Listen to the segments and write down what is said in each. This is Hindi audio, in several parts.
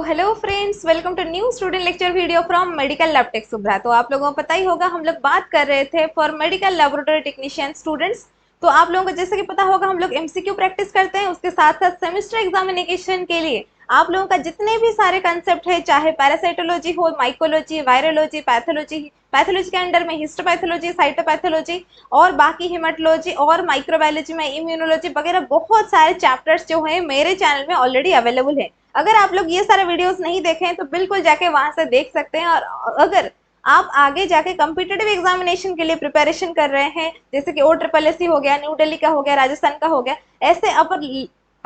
Hello friends, welcome to new student lecture video from medical lab tech Subra. तो आप लोगों को पता ही होगा, हम लोग बात कर रहे थे for medical laboratory technician students. तो आप लोगों को जैसे कि पता होगा, हम लोग एमसीक्यू प्रैक्टिस करते हैं, उसके साथ साथ सेमेस्टर एग्जामिनेशन के लिए आप लोगों का जितने भी सारे कंसेप्ट है, चाहे पैरासाइटोलॉजी हो, माइकोलॉजी, वायरोलॉजी, पैथोलॉजी, पैथोलॉजी के अंडर में हिस्टोपैथोलॉजी, साइटोपैथोलॉजी और बाकी हेमाटोलॉजी और माइक्रोबायोलॉजी में इम्यूनोलॉजी वगैरह बहुत सारे चैप्टर्स जो है मेरे चैनल में ऑलरेडी अवेलेबल है। अगर आप लोग ये सारे वीडियोस नहीं देखें तो बिल्कुल जाके वहां से देख सकते हैं। और अगर आप आगे जाके कम्पिटेटिव एग्जामिनेशन के लिए प्रिपरेशन कर रहे हैं, जैसे कि OSSC हो गया, न्यू दिल्ली का हो गया, राजस्थान का हो गया, ऐसे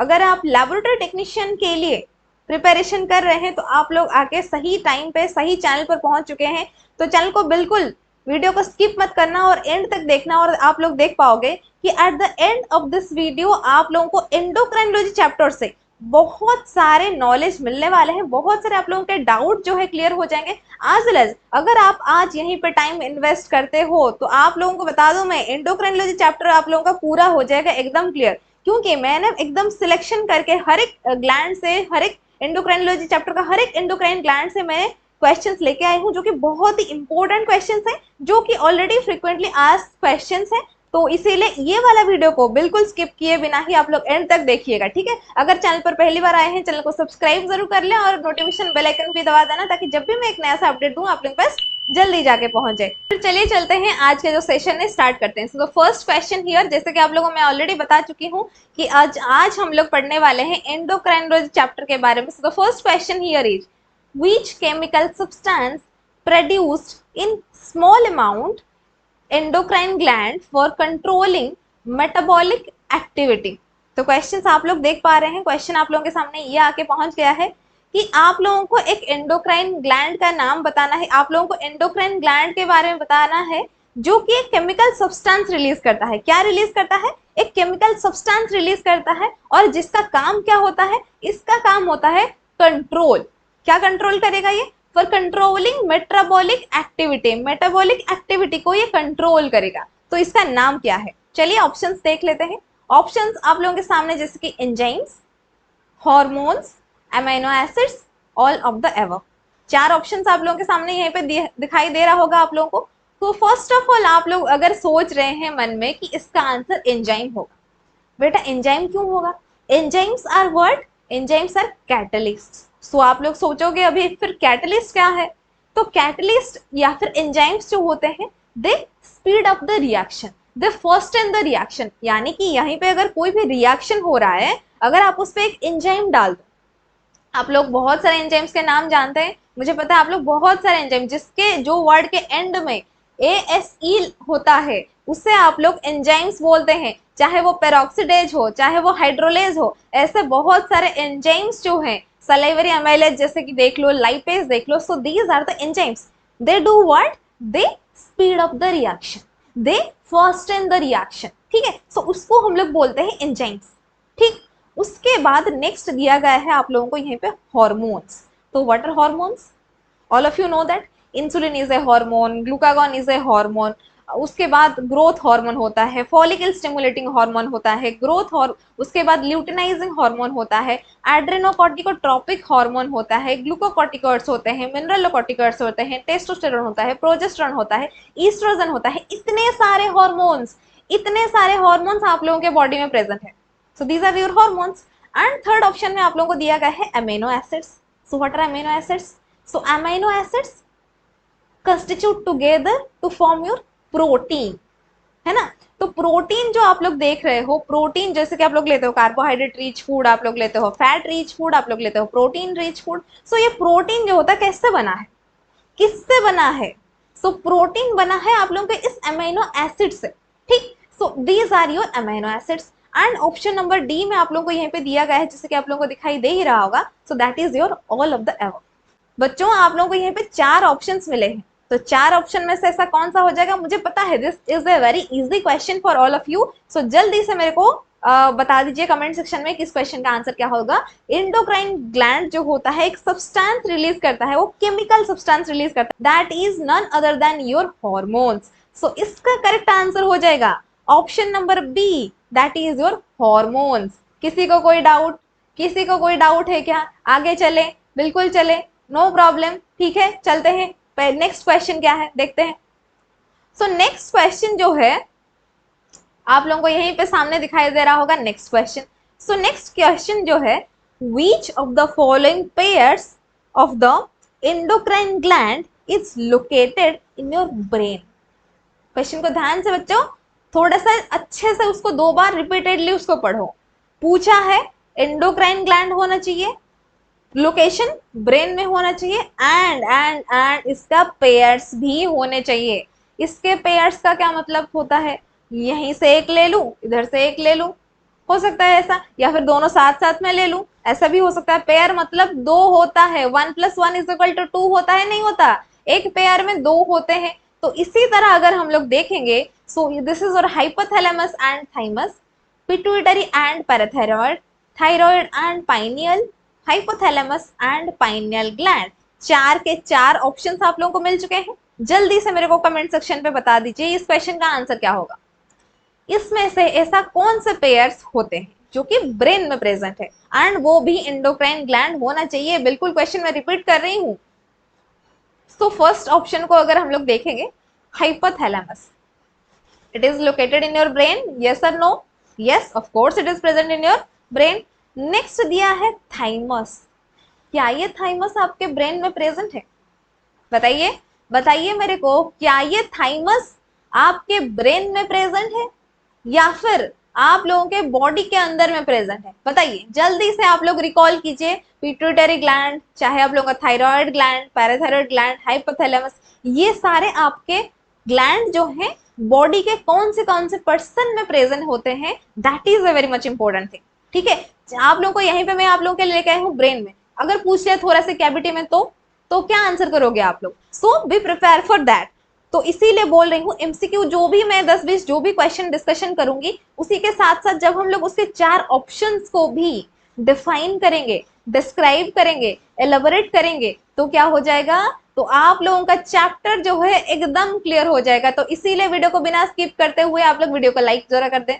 अगर आप लैबोरेटरी टेक्नीशियन के लिए प्रिपरेशन कर रहे हैं तो आप लोग आके सही टाइम पे सही चैनल पर पहुंच चुके हैं। तो चैनल को बिल्कुल वीडियो को स्किप मत करना और एंड तक देखना, और आप लोग देख पाओगे कि at the end of this video आप लोगों को एंडोक्राइनोलॉजी चैप्टर से बहुत सारे नॉलेज मिलने वाले हैं। बहुत सारे आप लोगों के डाउट जो है क्लियर हो जाएंगे। आज वेल एज अगर आप आज यहीं पे टाइम इन्वेस्ट करते हो तो आप लोगों को बता दूं मैं, एंडोक्राइनोलॉजी चैप्टर आप लोगों का पूरा हो जाएगा एकदम क्लियर, क्योंकि मैंने एकदम सिलेक्शन करके हर एक ग्लैंड से, हर एक एंडोक्राइनोलॉजी चैप्टर का हर एक एंडोक्राइन ग्लैंड से मैं क्वेश्चंस लेके आई हूँ, जो कि बहुत ही इंपॉर्टेंट क्वेश्चंस हैं, जो कि ऑलरेडी फ्रिक्वेंटली आस्क्ड क्वेश्चंस हैं। तो इसीलिए ये वाला वीडियो को बिल्कुल स्किप किए बिना ही आप लोग एंड तक देखिएगा, ठीक है। अगर चैनल पर पहली बार आए हैं, चैनल को सब्सक्राइब जरूर कर लें और नोटिफिकेशन बेल आइकन भी दबा देना, ताकि जब भी मैं एक नया सा अपडेट दूं आप लोग पास जल्दी जाके पहुंच जाए। फिर चलिए चलते हैं, आज के जो सेशन है स्टार्ट करते हैं। तो फर्स्ट क्वेश्चन हियर, जैसे कि आप लोगों को मैं ऑलरेडी बता चुकी हूँ कि आज हम लोग पढ़ने वाले हैं एंडोक्राइनोलॉजी चैप्टर के बारे में। तो first question here is, which chemical substance produced in small amount endocrine gland for controlling metabolic activity। तो क्वेश्चन आप लोग देख पा रहे हैं, क्वेश्चन आप लोगों के सामने ये आके पहुंच गया है कि आप लोगों को एक एंडोक्राइन ग्लैंड का नाम बताना है, आप लोगों को एंडोक्राइन ग्लैंड के बारे में बताना है, जो कि एक केमिकल सब्सटेंस रिलीज करता है। क्या रिलीज करता है? एक केमिकल सब्सटेंस रिलीज करता है, और जिसका काम क्या होता है? इसका काम होता है कंट्रोल। क्या कंट्रोल करेगा ये? For controlling metabolic activity, metabolic activity को ये कंट्रोल करेगा। तो इसका नाम क्या है? चलिए ऑप्शंस देख लेते हैं। ऑप्शंस आप लोगों के सामने, जैसे कि enzymes, hormones, amino acids, all of the above. चार ऑप्शंस आप लोगों के सामने यहीं पे दिखाई दे रहा होगा आप लोगों को। तो फर्स्ट ऑफ ऑल आप लोग अगर सोच रहे हैं मन में कि इसका आंसर एंजाइम होगा, बेटा एंजाइम क्यों होगा? Enzymes are what? Enzymes are catalyst. So आप लोग सोचोगे अभी फिर कैटलिस्ट क्या है? तो कैटलिस्ट या फिर एंजाइम्स जो होते हैं, they speed up the reaction, they fasten the reaction. यानी कि यहीं पे अगर कोई भी रिएक्शन हो रहा है, अगर आप उस पर एक एंजाइम डाल दो, आप लोग बहुत सारे एंजाइम्स के नाम जानते हैं, मुझे पता है आप लोग बहुत सारे एंजाइम जिसके जो वर्ड के एंड में ASE होता है उससे आप लोग एंजाइम्स बोलते हैं, चाहे वो पेरोक्सिडेज हो, चाहे वो हाइड्रोलेज हो। ऐसे बहुत सारे एंजाइम्स जो हैं, सलाइवरी अमाइलेज जैसे कि देख लो, लाइपेज देख लो। So these are the enzymes, they do what? They speed up the reaction, they fasten the reaction, ठीक है। सो उसको हम लोग बोलते हैं एंजाइम्स, ठीक। उसके बाद नेक्स्ट दिया गया है आप लोगों को यहीं पे हार्मोन्स। तो what are hormones? All of you know that insulin is a hormone, glucagon is a hormone. उसके बाद ग्रोथ हार्मोन होता है, फॉलिकल स्टिमुलेटिंग हार्मोन होता है, उसके बाद ल्यूटिनाइजिंग हार्मोन होता है, एड्रेनोकॉर्टिकोट्रोपिक हार्मोन होता है, ग्लूकोकॉर्टिकॉइड्स होते हैं, मिनरलोकॉर्टिकॉइड्स होते हैं, टेस्टोस्टेरोन होता है, प्रोजेस्टेरोन होता है, ईस्ट्रोजन होता है। इतने सारे हार्मोन्स, इतने सारे हार्मोन्स आप लोगों के बॉडी में प्रेजेंट है। So these are your hormones. And third option में आप लोगों को दिया गया है amino acids. So what are amino acids? So amino acids constitute together to form your protein, है ना। तो प्रोटीन जो आप लोग देख रहे हो, प्रोटीन जैसे कि आप लोग लेते हो कार्बोहाइड्रेट रिच फूड, आप लोग लेते हो फैट रिच फूड, आप लोग लेते हो प्रोटीन रिच फूड। सो ये प्रोटीन जो होता है कैसे बना है, किससे बना है? सो प्रोटीन बना है आप लोगों के इस अमीनो एसिड से, ठीक। So these are your amino acids. And option number D में आप लोगों को यहीं पे दिया गया है, जैसे कि आप लोगों को दिखाई दे ही रहा होगा। So that is your all of the above. बच्चों आप लोगों को यहीं पे चार ऑप्शंस मिले हैं, तो चार ऑप्शन में से ऐसा कौन सा हो जाएगा? मुझे पता है this is a very easy question for all of you. So जल्दी से मेरे को बता दीजिए कमेंट सेक्शन में कि इस क्वेश्चन का आंसर क्या होगा। एंडोक्राइन ग्लैंड जो होता है एक सब्सटेंस रिलीज करता है, वो केमिकल सब्सटेंस रिलीज करता है, that is none other than your hormones. So इसका करेक्ट आंसर हो जाएगा option number B, that is your hormones. किसी को कोई डाउट? किसी को कोई डाउट है क्या? आगे चले, बिल्कुल चले, नो प्रॉब्लम, ठीक है चलते हैं। नेक्स्ट क्वेश्चन क्या है देखते हैं। सो नेक्स्ट क्वेश्चन जो है आप लोगों को यहीं पे सामने दिखाई दे रहा होगा, next question. So next question जो है, which of the following pairs of the endocrine gland is located in your brain? Question को ध्यान से बच्चों थोड़ा सा अच्छे से उसको 2 बार रिपीटेडली उसको पढ़ो। पूछा है एंडोक्राइन ग्लैंड होना चाहिए, लोकेशन ब्रेन में होना चाहिए, एंड इसका पेयर्स भी होने चाहिए। इसके पेयर्स का क्या मतलब होता है, यहीं से एक ले लूं, इधर से एक ले लूं, हो सकता है ऐसा, या फिर दोनों साथ साथ में ले लूं, ऐसा भी हो सकता है। पेयर मतलब 2 होता है, 1 + 1 = 2 होता है, नहीं होता, एक पेयर में 2 होते हैं। तो इसी तरह अगर हम लोग देखेंगे, सो दिस इज और hypothalamus and thymus, pituitary and parathyroid, thyroid and pineal, hypothalamus and pineal gland. 4 के 4 ऑप्शंस आप लोगों को मिल चुके हैं। जल्दी से मेरे को कमेंट सेक्शन पे बता दीजिए इस क्वेश्चन का आंसर क्या होगा। इसमें से ऐसा कौन से पेयर्स होते हैं जो कि ब्रेन में प्रेजेंट है, एंड वो भी एंडोक्राइन ग्लैंड होना चाहिए। बिल्कुल क्वेश्चन मैं रिपीट कर रही हूं। तो फर्स्ट ऑप्शन को अगर हम लोग देखेंगे, hypothalamus, it is located in your brain, yes और no? Yes, of course it is present in your brain. Next दिया है थाइमस, क्या ये थाइमस आपके ब्रेन में प्रेजेंट है? बताइए बताइए मेरे को, क्या ये थाइमस आपके ब्रेन में प्रेजेंट है या फिर आप लोगों के बॉडी के अंदर में प्रेजेंट है? बताइए जल्दी से, आप लोग रिकॉल कीजिए। पिट्यूटरी ग्लैंड, चाहे आप लोगों का thyroid gland, parathyroid gland, hypothalamus, ये सारे आपके ग्लैंड जो हैं बॉडी के कौन से पर्सन में प्रेजेंट होते हैं, that is a very much important thing. ठीक है, आप लोगों को यहीं पे मैं आप लोगों के लिए लेके आई हूँ ब्रेन में। अगर पूछ लिया थोड़ा सा कैविटी में तो क्या आंसर करोगे आप लोग? सो बी प्रिपेयर फॉर दैट। तो इसीलिए बोल रही हूँ एमसीक्यू जो भी मैं 10-20 जो भी क्वेश्चन डिस्कशन करूंगी, उसी के साथ साथ जब हम लोग उसके 4 ऑप्शंस को भी डिफाइन करेंगे, डिस्क्राइब करेंगे, एलाबोरेट करेंगे, तो क्या हो जाएगा, तो आप लोगों का चैप्टर जो है एकदम क्लियर हो जाएगा। तो इसीलिए वीडियो को बिना स्किप करते हुए आप लोग वीडियो को लाइक जरा कर दें,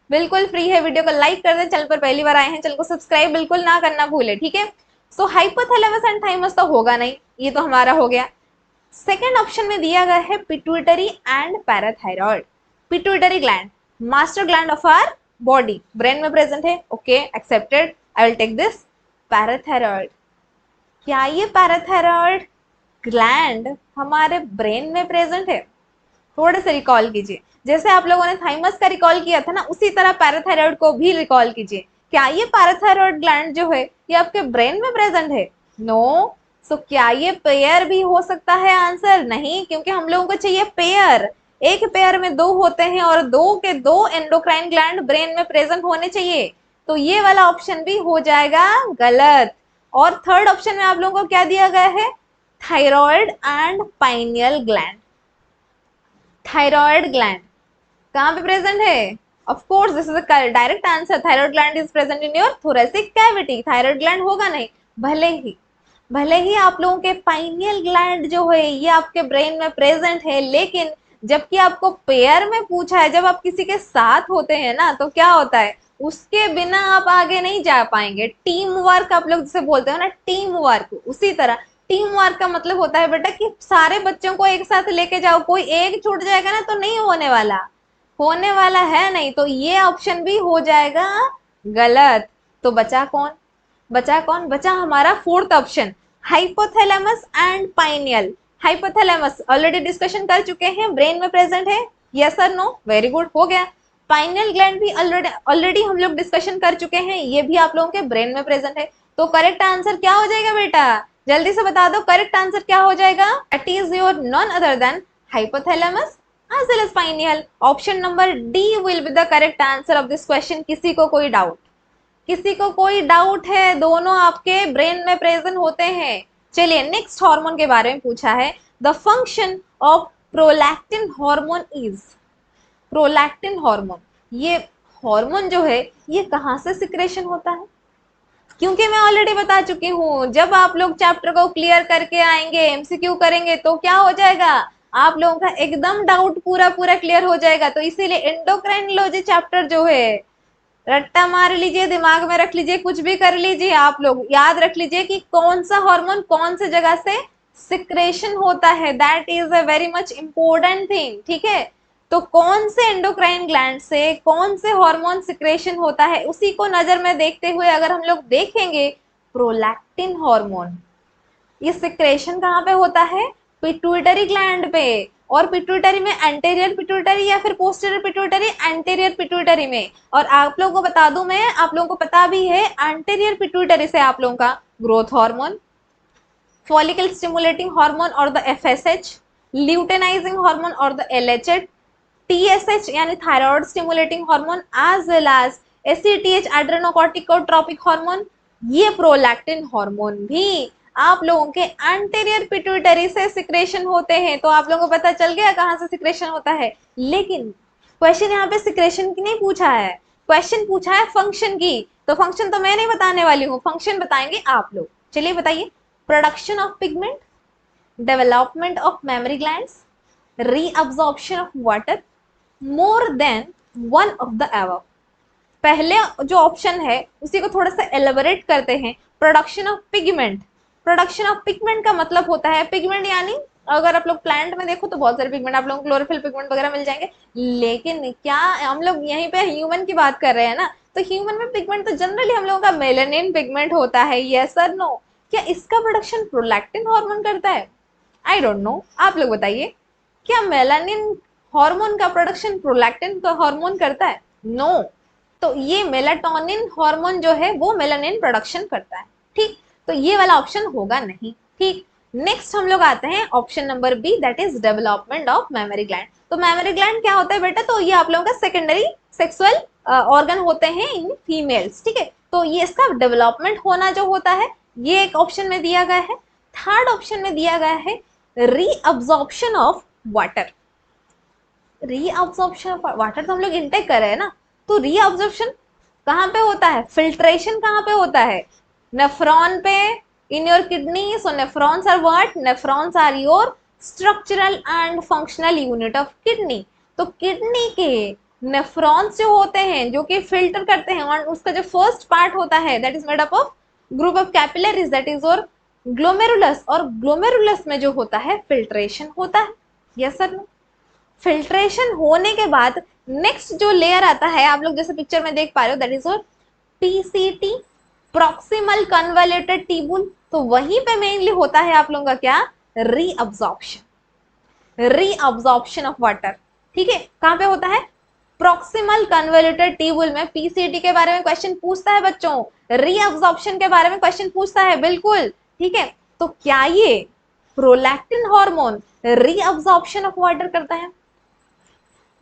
बिल्कुल फ्री है, वीडियो को लाइक कर दें। चैनल पर पहली बार आए हैं, चैनल को सब्सक्राइब बिल्कुल ना करना भूले, ठीक है। सो हाइपोथैलेमस एंड थाइमस तो होगा नहीं, ये तो हमारा हो गया। सेकेंड ऑप्शन में दिया गया है pituitary and parathyroid. Pituitary gland, master gland of our body, brain में प्रेजेंट है, okay accepted, I will take this. Parathyroid, क्या ये पैराथायरॉयड ग्लैंड हमारे ब्रेन में प्रेजेंट है? थोड़े से रिकॉल कीजिए, जैसे आप लोगों ने थाइमस का रिकॉल किया था ना, उसी तरह पैराथायरॉयड को भी रिकॉल कीजिए। क्या ये पैराथायरॉयड ग्लैंड जो है ये आपके ब्रेन में प्रेजेंट है? नो। सो क्या ये पेयर भी हो सकता है? आंसर नहीं, क्योंकि हम लोगों को चाहिए पेयर। एक पेयर में 2 होते हैं और 2 के 2 एंडोक्राइन ग्लैंड ब्रेन में प्रेजेंट होने चाहिए। तो ये वाला ऑप्शन भी हो जाएगा गलत। और थर्ड ऑप्शन में आप लोगों को क्या दिया गया है? Thyroid and pineal gland. Thyroid gland कहाँ पे प्रेजेंट है? Of course this is a direct answer, thyroid gland is present in your thoracic cavity. Thyroid gland होगा नहीं, भले ही आप लोगों के पाइनियल ग्लैंड जो है ये आपके ब्रेन में प्रेजेंट है, लेकिन जबकि आपको पेयर में पूछा है, जब आप किसी के साथ होते हैं ना, तो क्या होता है, उसके बिना आप आगे नहीं जा पाएंगे। टीम वर्क आप लोग जिसे बोलते हो ना, टीम वर्क, उसी तरह टीम वर्क का मतलब होता है बेटा कि सारे बच्चों को एक साथ लेके जाओ, कोई एक छूट जाएगा ना तो नहीं होने वाला है नहीं। तो ये ऑप्शन भी हो जाएगा गलत। तो बचा हमारा fourth option, hypothalamus and pineal. Hypothalamus already discussion कर चुके हैं, ब्रेन में प्रेजेंट है, यस और नो? वेरी गुड, हो गया। पाइनियल ग्लैंड भी ऑलरेडी हम लोग डिस्कशन कर चुके हैं, ये भी आप लोगों के ब्रेन में प्रेजेंट है। तो करेक्ट आंसर क्या हो जाएगा बेटा? जल्दी से बता दो, करेक्ट आंसर क्या हो जाएगा? That is your none other than hypothalamus as well as pineal. Option number D will be the correct answer of this question. किसी को कोई डाउट है? दोनों आपके ब्रेन में प्रेजेंट होते हैं। चलिए नेक्स्ट हार्मोन के बारे में पूछा है। The function of prolactin hormone is, prolactin hormone, ये हार्मोन जो है ये कहाँ से सिक्रेशन होता है? क्योंकि मैं ऑलरेडी बता चुकी हूँ, जब आप लोग चैप्टर को क्लियर करके आएंगे, एमसीक्यू करेंगे, तो क्या हो जाएगा, आप लोगों का एकदम डाउट पूरा क्लियर हो जाएगा। तो इसीलिए एंडोक्राइनोलॉजी चैप्टर जो है रट्टा मार लीजिए, दिमाग में रख लीजिए, कुछ भी कर लीजिए, आप लोग याद रख लीजिए कि कौन सा हार्मोन कौन से जगह से सिक्रेशन होता है, that is a very much important thing, ठीक है। तो कौन से एंडोक्राइन ग्लैंड से कौन से हार्मोन सिक्रेशन होता है, उसी को नजर में देखते हुए अगर हम लोग देखेंगे, प्रोलैक्टिन हार्मोन, ये सिक्रेशन कहाँ पे होता है, पिट्यूटरी ग्लैंड पे। और पिट्यूटरी में एंटेरियर पिट्यूटरी या फिर पोस्टीरियर पिट्यूटरी, एंटेरियर पिट्यूटरी में। और आप लोगों को बता दूं मैं, आप लोगों को पता भी है, एंटेरियर पिट्यूटरी से आप लोगों का growth hormone, follicle stimulating hormone और द एफएसएच, ल्यूटेनाइजिंग हार्मोन और द एलएचएच, टीएसएच यानी thyroid stimulating hormone, as well as ACTH adrenocorticotropic hormone, ये प्रोलैक्टिन हार्मोन भी आप लोगों के एंटेरियर पिट्यूटरी से सिक्रेशन होते हैं। तो आप लोगों को पता चल गया कहां से सिक्रेशन होता है। लेकिन क्वेश्चन यहाँ पे सिक्रेशन की नहीं पूछा है, क्वेश्चन पूछा है फंक्शन की। तो फंक्शन तो मैं नहीं बताने वाली हूँ, फंक्शन बताएंगे आप लोग। चलिए बताइए, production of pigment, development of mammary glands, reabsorption of water, more than one of the above. पहले जो ऑप्शन है उसी को थोड़ा सा एलेबोरेट करते हैं। Production of pigment, production of pigment का मतलब होता है, पिगमेंट यानी अगर आप लोग प्लांट में देखो तो बहुत सारे पिगमेंट आप लोगों को क्लोरोफिल पिगमेंट वगैरह मिल जाएंगे, लेकिन क्या हम लोग यहीं पे ह्यूमन की बात कर रहे हैं ना, तो ह्यूमन में पिगमेंट तो जनरली हम लोगों का मेलानिन पिगमेंट होता है, यस और नो। क्या इसका प्रोडक्शन प्रोलैक्टिन हार्मोन करता है? आई डोंट नो, आप लोग बताइए, क्या मेलानिन हार्मोन का प्रोडक्शन प्रोलैक्टिन का हार्मोन करता है? नो। तो ये मेलाटोनिन हार्मोन जो है वो मेलानिन प्रोडक्शन करता है, ठीक। तो ये वाला ऑप्शन होगा नहीं, ठीक। नेक्स्ट हम लोग आते हैं option number B, that is development of memory gland. तो मेमोरी ग्लैंड क्या होता है बेटा, तो ये आप लोगों का सेकेंडरी सेक्सुअल ऑर्गन होते हैं इन फीमेल्स, ठीक है। तो ये इसका डेवलपमेंट होना जो होता है, ये एक ऑप्शन में दिया गया है। थर्ड ऑप्शन में दिया गया है reabsorption of water. Reabsorption of water तो हम लोग इनटेक कर रहे हैं ना, तो रीअब्जॉर्प्शन कहाँ पे होता है, फिल्ट्रेशन कहाँ पे होता है, नेफ्रॉन पे, in your kidney. So nephrons are what, nephrons are your structural and functional unit of kidney. तो किडनी के नेफ्रॉन्स जो होते हैं जो कि फिल्टर करते हैं, और उसका जो फर्स्ट पार्ट होता है that is made up of group of capillaries, that is और ग्लोमेरुलस। और ग्लोमेरुलस में जो होता है फिल्ट्रेशन होता है, यस सर नो। फिल्ट्रेशन होने के बाद नेक्स्ट जो लेयर आता है, आप लोग जैसे पिक्चर में देख पा रहे हो, that is PCT, proximal कन्वॉल्यूटेड tubule. तो वहीं पे मेनली होता है आप लोगों का क्या, रीअब्जॉर्प्शन, रीअब्जॉर्प्शन ऑफ वाटर, ठीक है। कहां पे होता है, प्रॉक्सिमल कन्वॉल्यूटेड ट्यूबुल में। पीसीटी के बारे में क्वेश्चन पूछता है बच्चों, रीअब्जॉर्प्शन के बारे में क्वेश्चन पूछता है, बिल्कुल ठीक है। तो क्या ये prolactin hormone reabsorption of water करता है?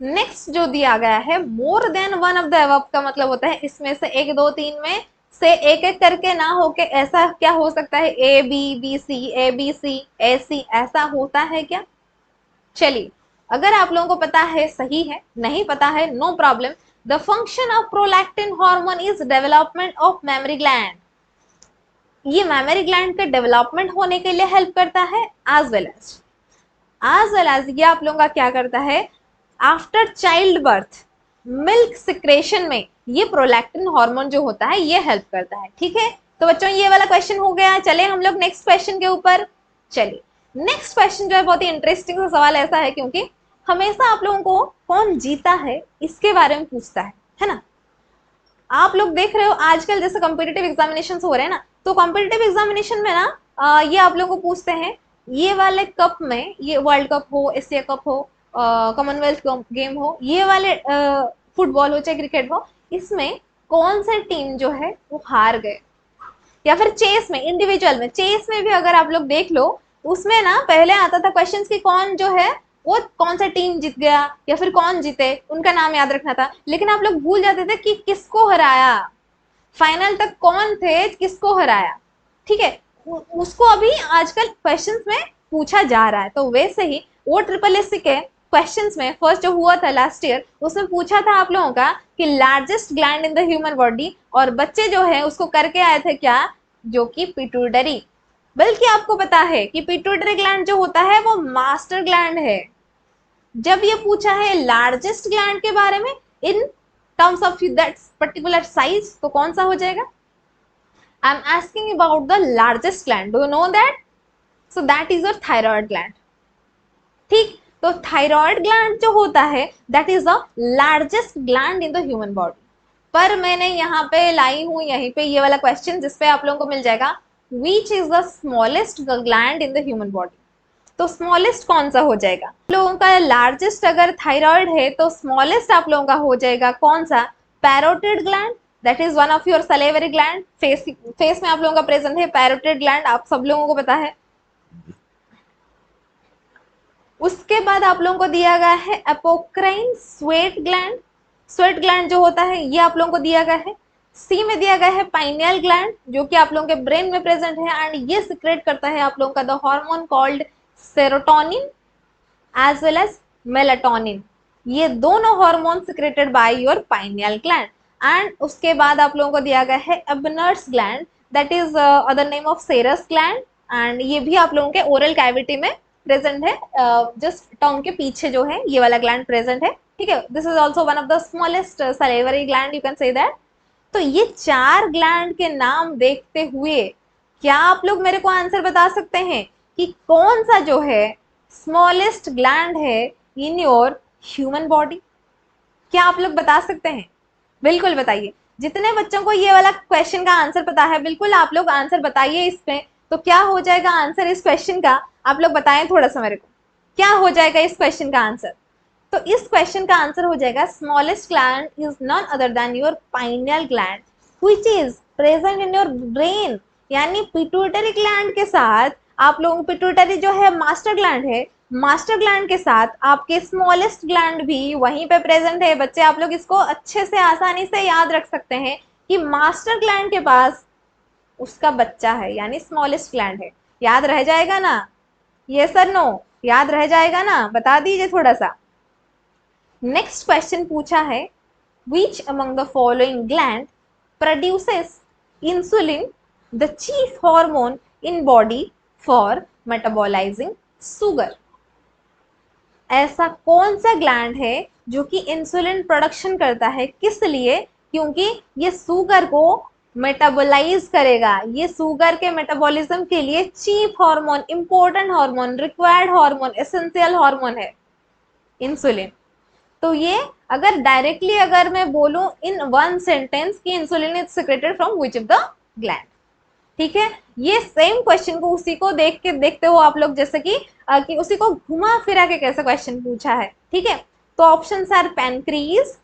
नेक्स्ट जो दिया गया है, more than one of the above का मतलब होता है इसमें से एक, दो, तीन में से एक एक करके ना होके ऐसा क्या हो सकता है, A B, B C, A B C, A C, ऐसा होता है क्या? चलिए, अगर आप लोगों को पता है सही है, नहीं पता है no problem. The function of prolactin hormone is development of memory gland. ये मेमोरी ग्लैंड के डेवलपमेंट होने के लिए हेल्प करता है, एज वेल एज ये आप लोगों का क्या करता है, after child birth milk secretion में ये प्रोलैक्टिन हार्मोन जो होता है ये हेल्प करता है, ठीक है। तो बच्चों ये वाला क्वेश्चन हो गया। चले हम लोग नेक्स्ट क्वेश्चन के ऊपर। चलिए, नेक्स्ट क्वेश्चन जो है बहुत ही इंटरेस्टिंग सा सवाल ऐसा है, क्योंकि हमेशा आप लोगों को कौन जीता है इसके बारे में पूछता है ना। आप लोग देख रहे हो आजकल जैसे कॉम्पिटिटिव एग्जामिनेशन हो रहे हैं ना, तो कॉम्पिटिटिव एग्जामिनेशन में ना ये आप लोगों को पूछते हैं, ये वाले कप में, ये वर्ल्ड कप हो, एशिया कप हो, कॉमनवेल्थ गेम हो, ये वाले फुटबॉल हो चाहे क्रिकेट हो, इसमें कौन सा टीम जो है वो हार गए। या फिर चेस में, इंडिविजुअल में, चेस में भी अगर आप लोग देख लो, उसमें ना पहले आता था क्वेश्चन की कौन जो है वो कौन सा टीम जीत गया या फिर कौन जीते, उनका नाम याद रखना था। लेकिन आप लोग भूल जाते थे कि किसको हराया, फाइनल तक कौन थे, किसको हराया, ठीक है। उसको अभी आजकल क्वेश्चंस में पूछा जा रहा है। तो वैसे ही वो ट्रिपल एस के क्वेश्चंस में फर्स्ट जो हुआ था लास्ट ईयर, उसमें पूछा था आप लोगों का कि largest gland in the human body, और बच्चे जो है उसको करके आए थे क्या, जो कि पिट्यूटरी। बल्कि आपको पता है कि पिट्यूटरी ग्लैंड जो होता है वो मास्टर ग्लैंड है। जब ये पूछा है लार्जेस्ट ग्लैंड के बारे में in terms of that particular size, तो कौन सा हो जाएगा? I am asking about the largest gland, do you know that? So that is your thyroid gland. ठीक, तो थायराइड ग्लैंड जो होता है that is the largest gland in the human body. पर मैंने यहाँ पे लाई हूँ यहीं पे ये वाला क्वेश्चन जिसपे आप लोगों को मिल जाएगा which is the smallest gland in the human body. तो स्मॉलेस्ट कौन सा हो जाएगा? आप लोगों का लार्जेस्ट अगर थायराइड है तो स्मॉलेस्ट आप लोगों का हो जाएगा कौन सा? Parotid gland, that is one of your salivary gland. Face में आप लोगों का प्रेजेंट है पैरोटिड ग्लैंड, आप सब लोगों को पता है। उसके बाद आप लोगों को दिया गया है apocrine sweat gland. Sweat gland जो होता है ये आप लोगों को दिया गया है। सी में दिया गया है पाइनियल ग्लैंड जो कि आप लोगों के ब्रेन में प्रेजेंट है एंड ये सिक्रेट करता है आप लोगों का the hormone called serotonin as well as melatonin. ये दोनों hormone secreted by your pineal gland. And उसके बाद आप लोगों को दिया गया है Ebner's gland, that is other name of serous gland and ये भी आप लोगों के ओरल कैविटी में प्रेजेंट है, जस्ट टंग के पीछे जो है ये वाला ग्लैंड प्रेजेंट है। ठीक है, this is also one of the smallest salivary gland, you can say that. तो ये चार ग्लैंड के नाम देखते हुए क्या आप लोग मेरे को आंसर बता सकते हैं कि कौन सा जो है स्मॉलेस्ट ग्लैंड है इन योर ह्यूमन बॉडी? क्या आप लोग बता सकते हैं? बिल्कुल बताइए। जितने बच्चों को ये वाला क्वेश्चन का आंसर पता है बिल्कुल आप लोग आंसर बताइए इस पे। तो क्या हो जाएगा आंसर इस क्वेश्चन का? आप लोग बताएं थोड़ा सा मेरे को, क्या हो जाएगा इस क्वेश्चन का आंसर? तो इस क्वेश्चन का आंसर हो जाएगा smallest gland is none other than your pineal gland which is present in your brain. यानी पिट्यूटरी ग्लैंड के साथ आप लोगों को, पिट्यूटरी जो है मास्टर ग्लैंड है, मास्टर ग्लैंड के साथ आपके स्मॉलेस्ट ग्लैंड भी वहीं पे प्रेजेंट है। बच्चे आप लोग इसको अच्छे से आसानी से याद रख सकते हैं कि मास्टर ग्लैंड के पास उसका बच्चा है यानी स्मॉलेस्ट ग्लैंड है। याद रह जाएगा ना? ये सर नो, याद रह जाएगा ना? बता दीजिए थोड़ा सा। नेक्स्ट क्वेश्चन पूछा है which among the following gland produces insulin, the chief hormone in body for metabolizing sugar। ऐसा कौन सा ग्लैंड है जो कि इंसुलिन प्रोडक्शन करता है? किस लिए? क्योंकि ये शुगर को मेटाबोलाइज करेगा, ये शुगर के मेटाबॉलिज्म के लिए chief hormone, important hormone, required hormone, essential hormone है इंसुलिन। तो ये अगर डायरेक्टली अगर मैं बोलूं इन वन सेंटेंस कि insulin is secreted from which of the gland. ठीक है, ये सेम क्वेश्चन को उसी को देख के देखते हो आप लोग जैसे कि उसी को घुमा फिरा के कैसे क्वेश्चन पूछा है। ठीक है, तो options are pancreas,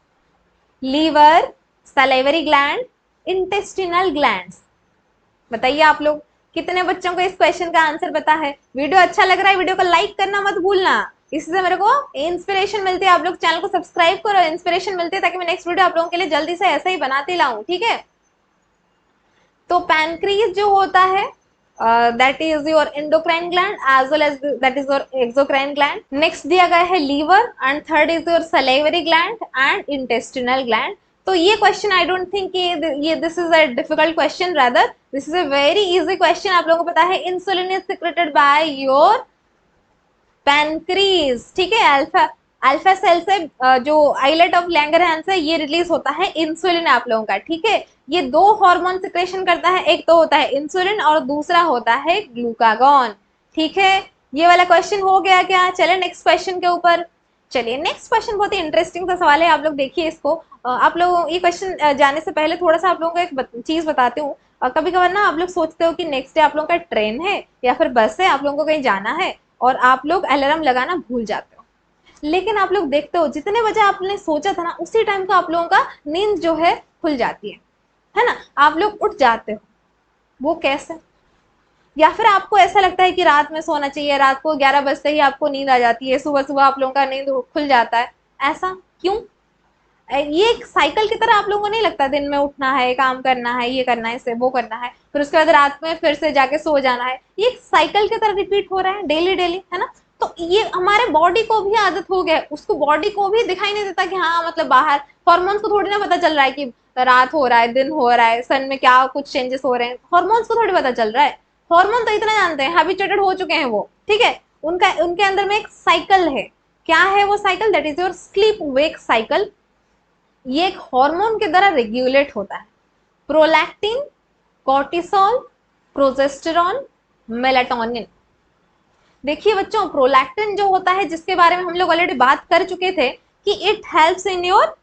liver, salivary gland, intestinal glands. बताइए आप लोग कितने बच्चों को इस क्वेश्चन का आंसर पता है? वीडियो अच्छा लग रहा है वीडियो को लाइक करना मत भूलना, इससे मेरे को इंस्पिरेशन मिलती है। आप लोग चैनल को सब्सक्राइब करो, इंस्पिरेशन मिलती है ताकि मैं नेक्स्ट वीडियो आप लोगों के लिए जल्दी से ऐसा ही बनाती लाऊं। ठीक है, तो पैनक्रीज जो होता है that is your endocrine gland as well as that is your exocrine gland. Next दिया गया है liver and third is your salivary gland and intestinal gland. तो ये क्वेश्चन आई डोंट थिंक ये this is a difficult question, rather this is a very easy question. आप लोगों को पता है insulin is secreted by your pancreas. ठीक है, अल्फा अल्फा सेल से जो आइलेट ऑफ लैंगरहैंस है ये रिलीज होता है इंसुलिन आप लोगों का। ठीक है, ये दो हार्मोन सिक्रेशन करता है, एक तो होता है इंसुलिन और दूसरा होता है ग्लूकागॉन। ठीक है, ये वाला क्वेश्चन हो गया क्या? चले नेक्स्ट क्वेश्चन के ऊपर। चलिए नेक्स्ट क्वेश्चन बहुत ही इंटरेस्टिंग सा सवाल है, आप लोग देखिए इसको। आप लोग ये क्वेश्चन जाने से पहले थोड़ा सा आप लोगों को एक चीज बताती हूँ। कभी कभार ना आप लोग सोचते हो कि नेक्स्ट डे आप लोगों का ट्रेन है या फिर बस है, आप लोगों को कहीं जाना है और आप लोग अलार्म लगाना भूल जाते हो, लेकिन आप लोग देखते हो जितने बजे आपने सोचा था ना उसी टाइम को आप लोगों का नींद जो है खुल जाती है ना, आप लोग उठ जाते हो। वो कैसे? या फिर आपको ऐसा लगता है कि रात में सोना चाहिए, रात को 11 बजते ही आपको नींद आ जाती है, सुबह सुबह आप लोगों का नींद खुल जाता है, ऐसा क्यों? ये एक साइकिल की तरह आप लोगों को नहीं लगता? दिन में उठना है, काम करना है, ये करना है, इसे वो करना है, फिर उसके बाद रात में फिर से जाके सो जाना है, ये एक साइकिल की तरह रिपीट हो रहा है डेली डेली, है ना? तो ये हमारे बॉडी को भी आदत हो गया है, उसको बॉडी को भी दिखाई नहीं देता कि हाँ मतलब बाहर हॉर्मोन्स को थोड़ी ना पता चल रहा है कि रात हो रहा है, दिन हो रहा है, सन में क्या कुछ चेंजेस हो रहे हैं, हॉर्मोन्स को थोड़ी पता चल रहा है। हॉर्मोन तो इतना जानते हैं, हैबिचुएटेड हो चुके हैं वो। ठीक है, उनके अंदर में एक साइकिल है। क्या है वो cycle? That is your sleep wake cycle. ये एक हार्मोन के द्वारा रेगुलेट होता है। Prolactin, cortisol, progesterone, melatonin. देखिए बच्चों, प्रोलैक्टिन जो होता है, जिसके बारे में हम लोग ऑलरेडी बात कर चुके थे कि it helps in your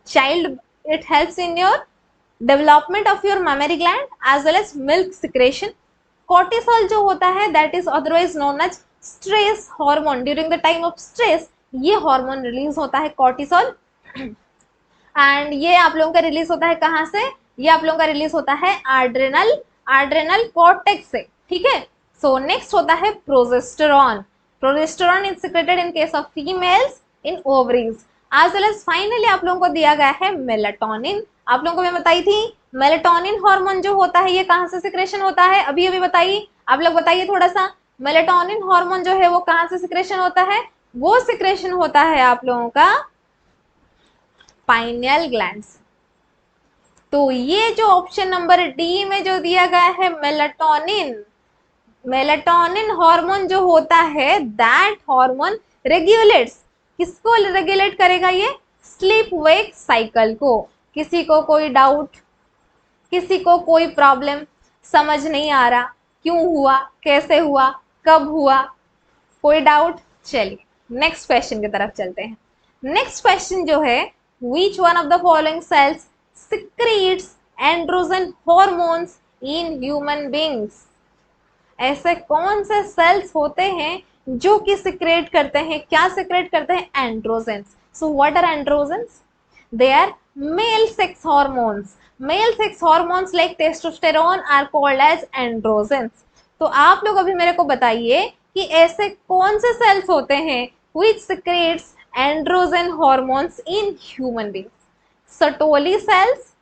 child, it helps in your development of your memory gland as well as milk secretion. Cortisol जो होता है that is otherwise known as stress hormone. During the time of stress ये हार्मोन रिलीज होता है कॉर्टिसोल, एंड ये आप लोगों का रिलीज होता है कहाँ से? ये आप लोगों का रिलीज होता है एड्रेनल कॉर्टेक्स से, ठीक है। सो नेक्स्ट होता है progesterone. Progesterone is secreted in case of females in ovaries as well as finally आप लोगों को दिया गया है मेलाटोनिन। आप लोगों को मैं बताई थी मेलाटोनिन हार्मोन जो होता है ये कहाँ से सिक्रेशन होता है, अभी अभी बताइए आप लोग, बताइए थोड़ा सा। मेलाटोनिन हार्मोन जो है वो कहाँ से सिक्रेशन होता है? वो सिक्रेशन होता है आप लोगों का पाइनियल ग्लैंड्स। तो ये जो ऑप्शन नंबर डी में जो दिया गया है मेलाटोनिन, मेलाटोनिन हार्मोन जो होता है दैट हार्मोन रेगुलेट्स, किसको रेगुलेट करेगा? ये स्लीप वेक साइकिल को। किसी को कोई डाउट, किसी को कोई प्रॉब्लम, समझ नहीं आ रहा क्यों हुआ, कैसे हुआ, कब हुआ, कोई डाउट? चलिए नेक्स्ट क्वेश्चन की तरफ चलते हैं। नेक्स्ट क्वेश्चन जो है, which one of the following cells secretes androgen hormones in human beings? ऐसे कौन से सेल्स होते हैं जो कि सिक्रेट करते हैं, क्या सिक्रेट करते हैं? Androgens. So what are androgens? They are male sex hormones. Male sex hormones like testosterone are called as androgens. तो आप लोग अभी मेरे को बताइए कि ऐसे कौन से सेल्स होते हैं which secretes androgen hormones in human beings? Sertoli cells,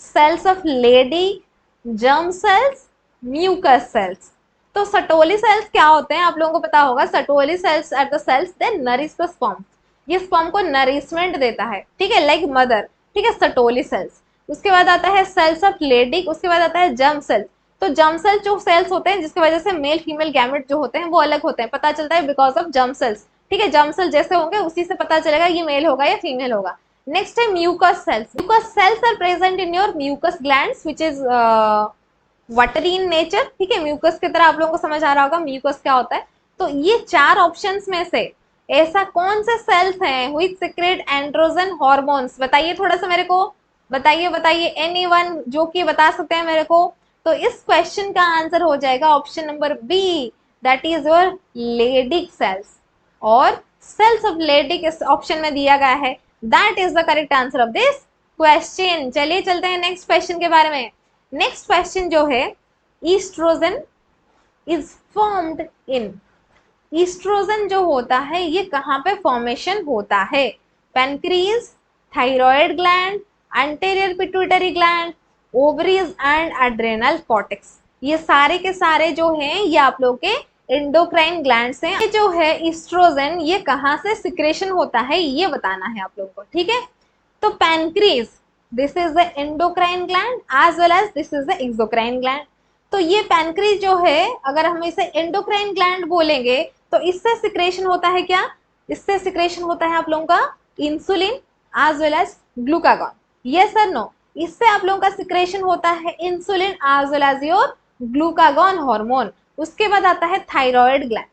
cells of Leydig, germ cells, mucus cells। तो सटोली सेल्स क्या होते हैं आप लोगों को पता होगा। Sertoli cells are the cells that nourish the sperm, ये स्पर्म को नरिशमेंट देता है, ठीक है, लाइक मदर, ठीक है, सटोली सेल्स। उसके बाद आता है सेल्स ऑफ लेडिक, उसके बाद आता है जर्म सेल्स। तो जर्म सेल्स जो सेल्स होते हैं जिसकी वजह से मेल फीमेल गैमेट जो होते हैं वो अलग होते हैं, पता चलता है बिकॉज ऑफ जर्म सेल्स, ठीक है। जर्म सेल जैसे होंगे उसी से पता चलेगा ये मेल होगा या फीमेल होगा। नेक्स्ट है mucus cells. Mucus cells are present in your mucus glands which is watery in nature, ठीक है। म्यूकस की तरह आप लोगों को समझ आ रहा होगा म्यूकस क्या होता है। तो ये चार ऑप्शंस में से ऐसा कौन से सेल्स हैं व्हिच सीक्रेट एंड्रोजन हार्मोन्स? बताइए थोड़ा सा मेरे को, बताइए बताइए, एनीवन जो कि बता सकते हैं मेरे को। तो इस क्वेश्चन का आंसर हो जाएगा option number B, that is your Leydig cells. और सेल्स ऑफ लेडिक इस ऑप्शन में दिया गया है, that is the correct answer of this question. चलिए चलते हैं नेक्स्ट क्वेश्चन के बारे में। नेक्स्ट क्वेश्चन जो है, oestrogen is formed in, oestrogen जो होता है ये कहाँ पे फॉर्मेशन होता है? Pancreas, thyroid gland, anterior pituitary gland, ovaries and adrenal cortex. ये सारे के सारे जो हैं ये आप लोग के एंडोक्राइन ग्लैंड्स हैं। ये जो है ईस्ट्रोजन ये कहाँ से सिक्रेशन होता है ये बताना है आप लोगों को, ठीक है। तो pancreas, this is the endocrine gland as well as this is the exocrine gland. तो ये पैनक्रीज जो है अगर हम इसे एंडोक्राइन ग्लैंड बोलेंगे तो इससे सिक्रेशन होता है क्या? इससे सिक्रेशन होता है आप लोगों का insulin as well as glucagon. Yes और नो? इससे आप लोगों का सिक्रेशन होता है insulin as well as your glucagon hormone. उसके बाद आता है थायराइड ग्लैंड।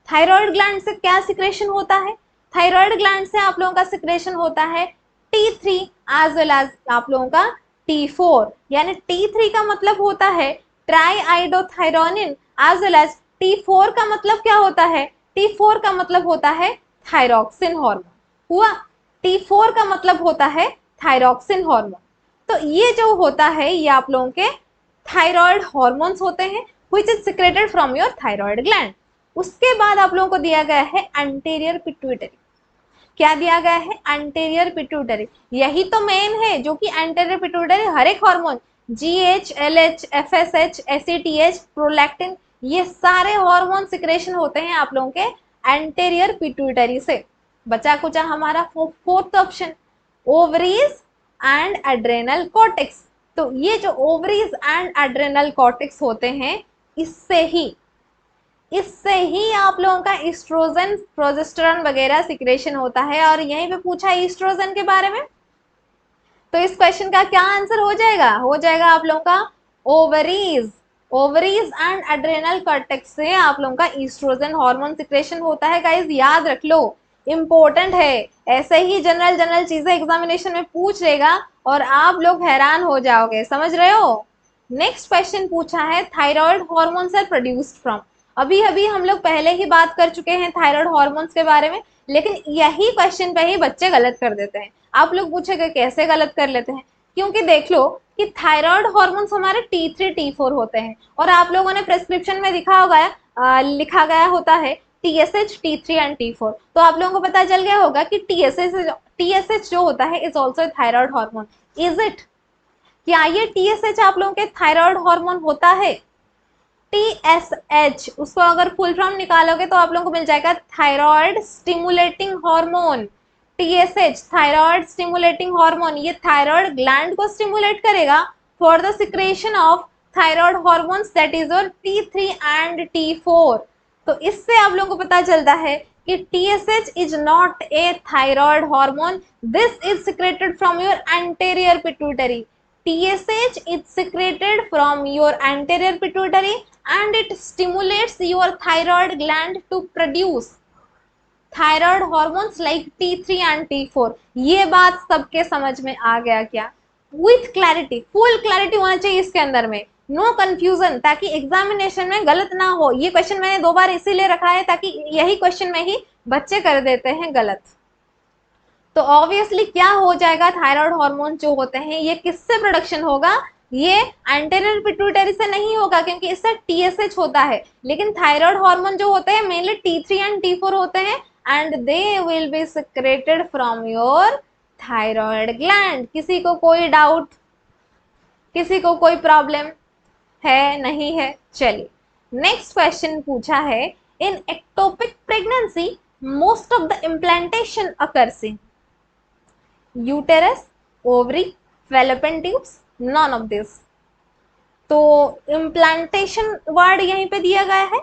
थायराइड ग्लैंड से क्या सिक्रेशन होता है? थायराइड ग्लैंड से आप लोगों का सिक्रेशन होता है T3 एज वेल एज आप लोगों का T4। यानी T3 का मतलब होता है triiodothyronine as well as T4 का मतलब क्या होता है? T4 का मतलब होता है थायरॉक्सिन हार्मोन। हुआ? T4 का मतलब होता है थायरॉक्सिन हार्मोन। तो ये जो होता है ये आप लोगों के थायराइड हार्मोन्स होते हैं which is secreted from your thyroid gland. उसके बाद आप लोगों को दिया गया है एंटीरियर पिट्यूटरी। क्या दिया गया है? Anterior pituitary. यही तो मेन है जो कि एंटीरियर पिट्यूटरी हर एक hormone GH, LH, FSH, ACTH, prolactin, ये सारे हार्मोन सिक्रेशन होते हैं आप लोगों के एंटीरियर पिट्यूटरी से। बचा कुचा हमारा fourth option, ovaries and adrenal cortex. तो ये जो ओवरीज एंड एड्रेनल कॉर्टेक्स होते हैं इससे ही इससे ही आप लोगों का ईस्ट्रोजन, प्रोजेस्टेरॉन वगैरह सिक्रेशन होता है। और यहीं पे पूछा है ईस्ट्रोजन के बारे में, तो इस क्वेश्चन का क्या आंसर हो जाएगा? हो जाएगा आप लोगों का ovaries. Ovaries and adrenal cortex से आप लोगों का ईस्ट्रोजन हार्मोन सिक्रेशन होता है। गाइस याद रख लो, इंपॉर्टेंट है। ऐसे ही जनरल जनरल चीजें एग्जामिनेशन में पूछ लेगा और आप लोग हैरान हो जाओगे, समझ रहे हो। नेक्स्ट क्वेश्चन पूछा है thyroid hormones are produced from. अभी अभी हम लोग पहले ही बात कर चुके हैं थायराइड हार्मोन्स के बारे में, लेकिन यही क्वेश्चन पे ही बच्चे गलत कर देते हैं। आप लोग पूछेंगे कैसे गलत कर लेते हैं, क्योंकि देख लो कि थायराइड हार्मोन्स हमारे T3 T4 होते हैं, और आप लोगों ने प्रेस्क्रिप्शन में लिखा होगा, लिखा गया होता है TSH T3 एंड T4। तो आप लोगों को पता चल गया होगा कि TSH जो होता है is also thyroid hormone. Is it? क्या ये TSH आप लोगों के थायराइड हार्मोन होता है? TSH उसको अगर फुल फॉर्म निकालोगे तो आप लोगों को मिल जाएगा thyroid stimulating hormone. TSH thyroid stimulating hormone, ये थायराइड ग्लैंड को स्टिमुलेट करेगा for the secretion of thyroid hormones that is your T3 and T4। तो इससे आप लोगों को पता चलता है कि TSH is not a thyroid hormone, this is secreted from your anterior pituitary. TSH is secreted from your anterior pituitary and it stimulates your thyroid gland to produce thyroid hormones like T3 and T4। ये बात सबके समझ में आ गया क्या? With clarity, full clarity होना चाहिए इसके अंदर में, नो कंफ्यूजन, ताकि एग्जामिनेशन में गलत ना हो। ये क्वेश्चन मैंने 2 बार इसीलिए रखा है ताकि यही क्वेश्चन में ही बच्चे कर देते हैं गलत। तो ऑब्वियसली क्या हो जाएगा, थायराइड हार्मोन जो होते हैं ये किससे प्रोडक्शन होगा? ये एंटेरियर पिट्यूटरी से नहीं होगा, क्योंकि इससे TSH होता है, लेकिन थायराइड हार्मोन जो होते हैं मेनली T3 एंड T4 होते हैं and they will be secreted from your thyroid gland. किसी को कोई डाउट, किसी को कोई प्रॉब्लम है? नहीं है। चलिए नेक्स्ट क्वेश्चन पूछा है in ectopic pregnancy most of the implantation occurs in uterus, ovary, fallopian tubes, none of this. तो इम्प्लांटेशन वर्ड यहीं पे दिया गया है,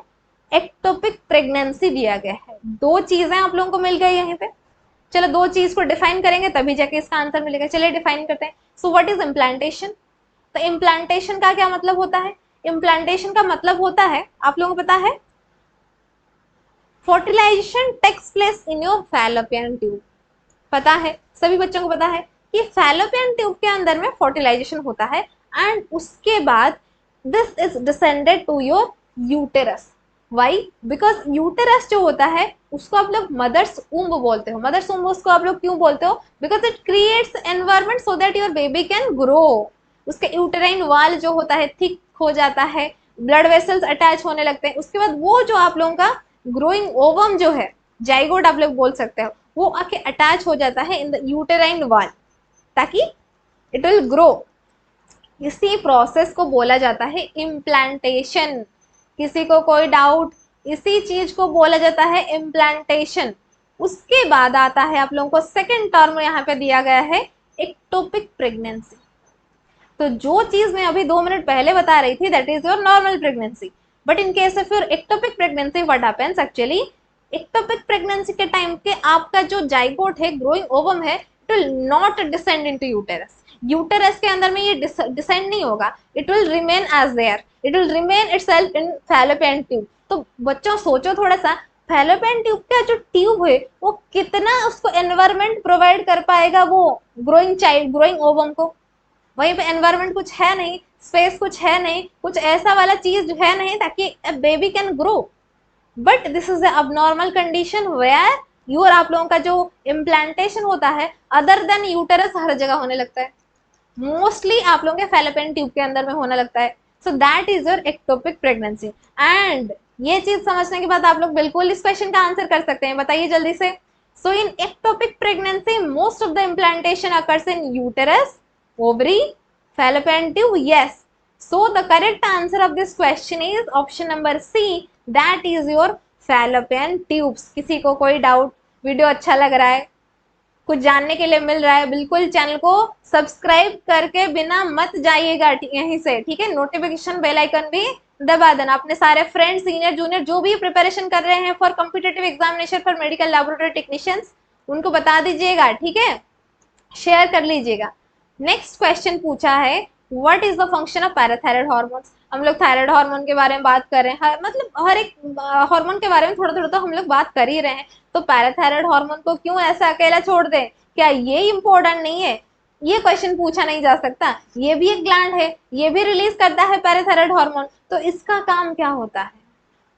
एक्टोपिक प्रेगनेंसी दिया गया है। 2 चीजें आप लोगों को मिल गई यहीं पे। चलो 2 चीज को डिफाइन करेंगे तभी जाके इसका आंसर मिलेगा। चलिए डिफाइन करते हैं। So what is implantation? तो इम्प्लांटेशन का क्या मतलब होता है? इम्प्लांटेशन का मतलब होता है, आप लोगों को पता है, fertilization takes place in your fallopian tube. पता है, सभी बच्चों को पता है कि फैलोपियन ट्यूब के अंदर में फर्टिलाइजेशन होता है एंड उसके बाद this is descended to your uterus. Why? Because uterus जो होता है उसको आप लोग मदर्स वुम्ब बोलते हो। मदर्स वुम्ब उसको आप लोग क्यों बोलते हो? Because it creates environment so that your baby can grow. उसके यूटेराइन वाल जो होता है थिक हो जाता है, ब्लड वेसल्स अटैच होने लगते हैं, उसके बाद वो जो आप लोगों का ग्रोइंग ओवम जो है, जाइगोट आप लोग बोल सकते हो, वो आके अटैच हो जाता है इन द यूटेराइन वाल ताकि इट विल ग्रो। इसी प्रोसेस को बोला जाता है इम्प्लांटेशन। किसी को कोई डाउट? इसी चीज को बोला जाता है इम्प्लांटेशन। उसके बाद आता है आप लोगों को सेकेंड टर्म यहाँ पे दिया गया है एक्टोपिक प्रेगनेंसी। तो जो चीज मैं अभी 2 मिनट पहले बता रही थी that is your normal pregnancy, but in case of your ectopic pregnancy what happens actually, ectopic pregnancy के टाइम के आपका जो जाइगोट है, ग्रोइंग ओवम है, it will not descend into uterus. Uterus के अंदर में ये डिसेंड नहीं होगा, it will remain as there, it will remain itself in fallopian tube. तो बच्चों सोचो थोड़ा सा, फैलोपियन ट्यूब का जो ट्यूब है वो कितना उसको एनवायरमेंट प्रोवाइड कर पाएगा वो ग्रोइंग चाइल्ड, ग्रोइंग ओवम को। वहीं पे एनवायरमेंट कुछ है नहीं, स्पेस कुछ है नहीं, कुछ ऐसा वाला चीज है नहीं ताकि baby can grow. But this is abnormal condition where your आप लोगों का जो इम्प्लांटेशन होता है अदर देन यूटेरस हर जगह होने लगता है, मोस्टली आप लोगों के फैलोपियन ट्यूब के अंदर में होने लगता है। So that is your ectopic pregnancy. And ये चीज समझने के बाद आप लोग बिल्कुल इस क्वेश्चन का आंसर कर सकते हैं, बताइए जल्दी से। So in ectopic pregnancy most of the implantation occurs in uterus, ovary, fallopian tube, yes. So the correct answer of this question is option number C, that is your fallopian tubes। किसी को कोई डाउट? वीडियो अच्छा लग रहा है, कुछ जानने के लिए मिल रहा है, बिल्कुल चैनल को सब्सक्राइब करके बिना मत जाइएगा यहीं से, ठीक है। नोटिफिकेशन बेल आइकन भी दबा देना। अपने सारे फ्रेंड, सीनियर, जूनियर जो भी प्रिपरेशन कर रहे हैं for competitive examination for medical laboratory technicians, उनको बता दीजिएगा, ठीक है, शेयर कर लीजिएगा। नेक्स्ट क्वेश्चन पूछा है, what is the function of parathyroid hormones. हम लोग थायराइड हार्मोन के बारे में बात कर रहे हैं, मतलब हर एक हार्मोन के बारे में थोड़ा थोड़ा तो हम लोग बात कर ही रहे हैं। तो पैराथायराइड हार्मोन को क्यों ऐसा अकेला छोड़ दें, क्या ये इंपॉर्टेंट नहीं है? ये क्वेश्चन पूछा नहीं जा सकता। ये भी एक ग्लैंड है, ये भी रिलीज करता है पैराथायराइड हार्मोन। तो इसका काम क्या होता है?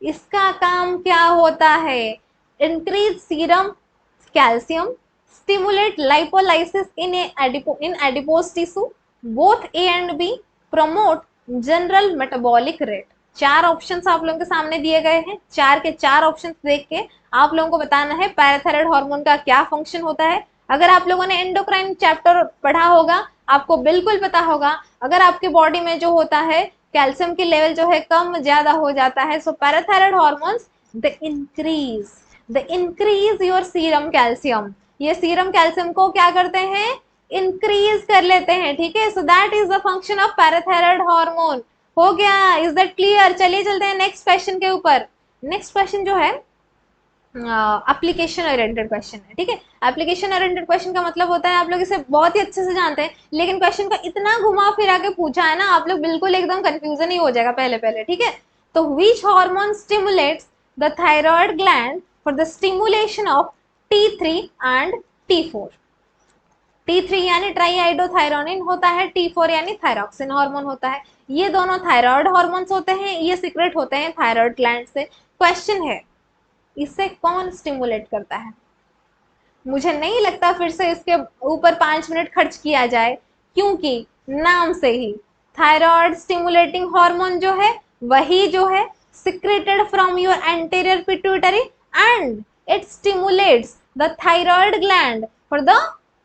इसका काम क्या होता है? Increase serum calcium, stimulate lipolysis in adipose tissue, both A and B, promote general metabolic rate। चार ऑप्शंस आप लोगों के सामने दिए गए हैं, चार के चार ऑप्शंस देख के आप लोगों को बताना है पैराथायराइड हार्मोन का क्या फंक्शन होता है। अगर आप लोगों ने एंडोक्राइन चैप्टर पढ़ा होगा, आपको बिल्कुल पता होगा, अगर आपके बॉडी में जो होता है कैल्शियम की लेवल जो है कम ज्यादा हो जाता है, so parathyroid hormones the increase your serum calcium, ये सीरम कैल्शियम को क्या करते हैं? इंक्रीज कर लेते हैं, ठीक है। So that is the function of parathyroid hormone. हो गया, इज दैट क्लियर? चलिए चलते हैं नेक्स्ट क्वेश्चन के ऊपर। नेक्स्ट क्वेश्चन जो है एप्लीकेशन ओरिएंटेड क्वेश्चन है, ठीक है। एप्लीकेशन ओरिएंटेड क्वेश्चन का मतलब होता है, आप लोग इसे बहुत ही अच्छे से जानते हैं, लेकिन क्वेश्चन का इतना घुमा फिरा के पूछा है ना, आप लोग बिल्कुल एकदम कंफ्यूजन ही हो जाएगा पहले पहले, ठीक है। तो which hormone stimulates the thyroid gland for the stimulation of T3 and T4। T3 यानी ट्राईआइडोथायरोनिन होता है, T4 यानी थायरॉक्सिन हार्मोन होता है। ये दोनों थायराइड हार्मोन्स होते हैं, ये सीक्रेट होते हैं थायराइड ग्लैंड से। क्वेश्चन है, इसे कौन स्टिमुलेट करता है? मुझे नहीं लगता फिर से इसके ऊपर 5 मिनट खर्च किया जाए, क्योंकि नाम से ही थायराइड स्टिमुलेटिंग हार्मोन जो है वही जो है secreted from your anterior pituitary and it stimulates the thyroid gland for the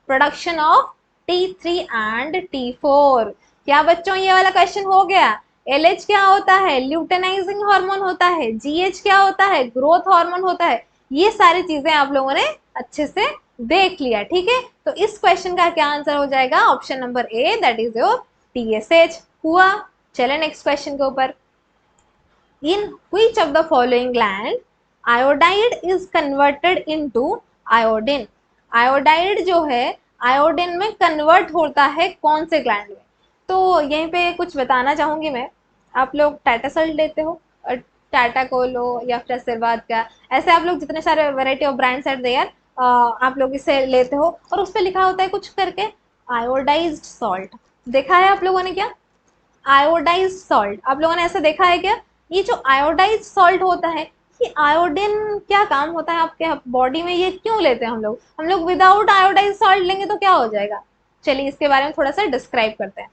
production of T3 and T4। क्या बच्चों ये वाला क्वेश्चन हो गया? LH क्या होता है? ल्यूटेनाइजिंग हार्मोन होता है। GH क्या होता है? ग्रोथ हार्मोन होता है। ये सारी चीजें आप लोगों ने अच्छे से देख लिया, ठीक है। तो इस क्वेश्चन का क्या आंसर हो जाएगा? Option number A, that is your TSH हुआ। चले नेक्स्ट क्वेश्चन के ऊपर। In which of the following gland iodide is converted into iodine. Iodide जो है आयोडीन में कन्वर्ट होता है कौन से ग्लैंड में? तो यहीं पे कुछ बताना चाहूंगी मैं। आप लोग टाटा सल्ट लेते हो, टाटा को लो या फिर आशीर्वाद का, ऐसे आप लोग जितने सारे variety of brands are there, आप लोग इसे लेते हो और उस पर लिखा होता है कुछ करके आयोडाइज्ड सॉल्ट। देखा है आप लोगों ने क्या? आयोडाइज्ड सॉल्ट आप लोगों ने ऐसे देखा है क्या? ये जो आयोडाइज्ड सॉल्ट होता है, ये आयोडीन क्या काम होता है आपके बॉडी में, ये क्यों लेते हैं हम लोग? हम लोग विदाउट आयोडाइज्ड सॉल्ट लेंगे तो क्या हो जाएगा? चलिए इसके बारे में थोड़ा सा डिस्क्राइब करते हैं।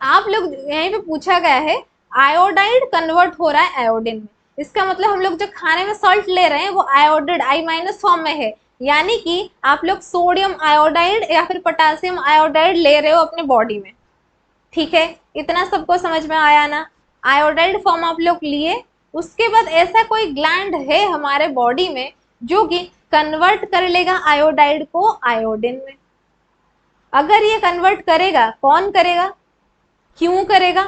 आप लोग यहीं पे पूछा गया है आयोडाइड कन्वर्ट हो रहा है आयोडीन में, इसका मतलब हम लोग जो खाने में सॉल्ट ले रहे हैं वो आयोडेड I- फॉर्म में है, यानी कि आप लोग सोडियम आयोडाइड या फिर पोटेशियम आयोडाइड ले रहे हो अपने बॉडी में, ठीक है। इतना सबको समझ में आया ना? आयोडाइड फॉर्म आप लोग लिए, उसके बाद ऐसा कोई ग्लैंड है हमारे बॉडी में जो कि कन्वर्ट कर लेगा आयोडाइड को आयोडीन में। अगर ये कन्वर्ट करेगा, कौन करेगा, क्यों करेगा,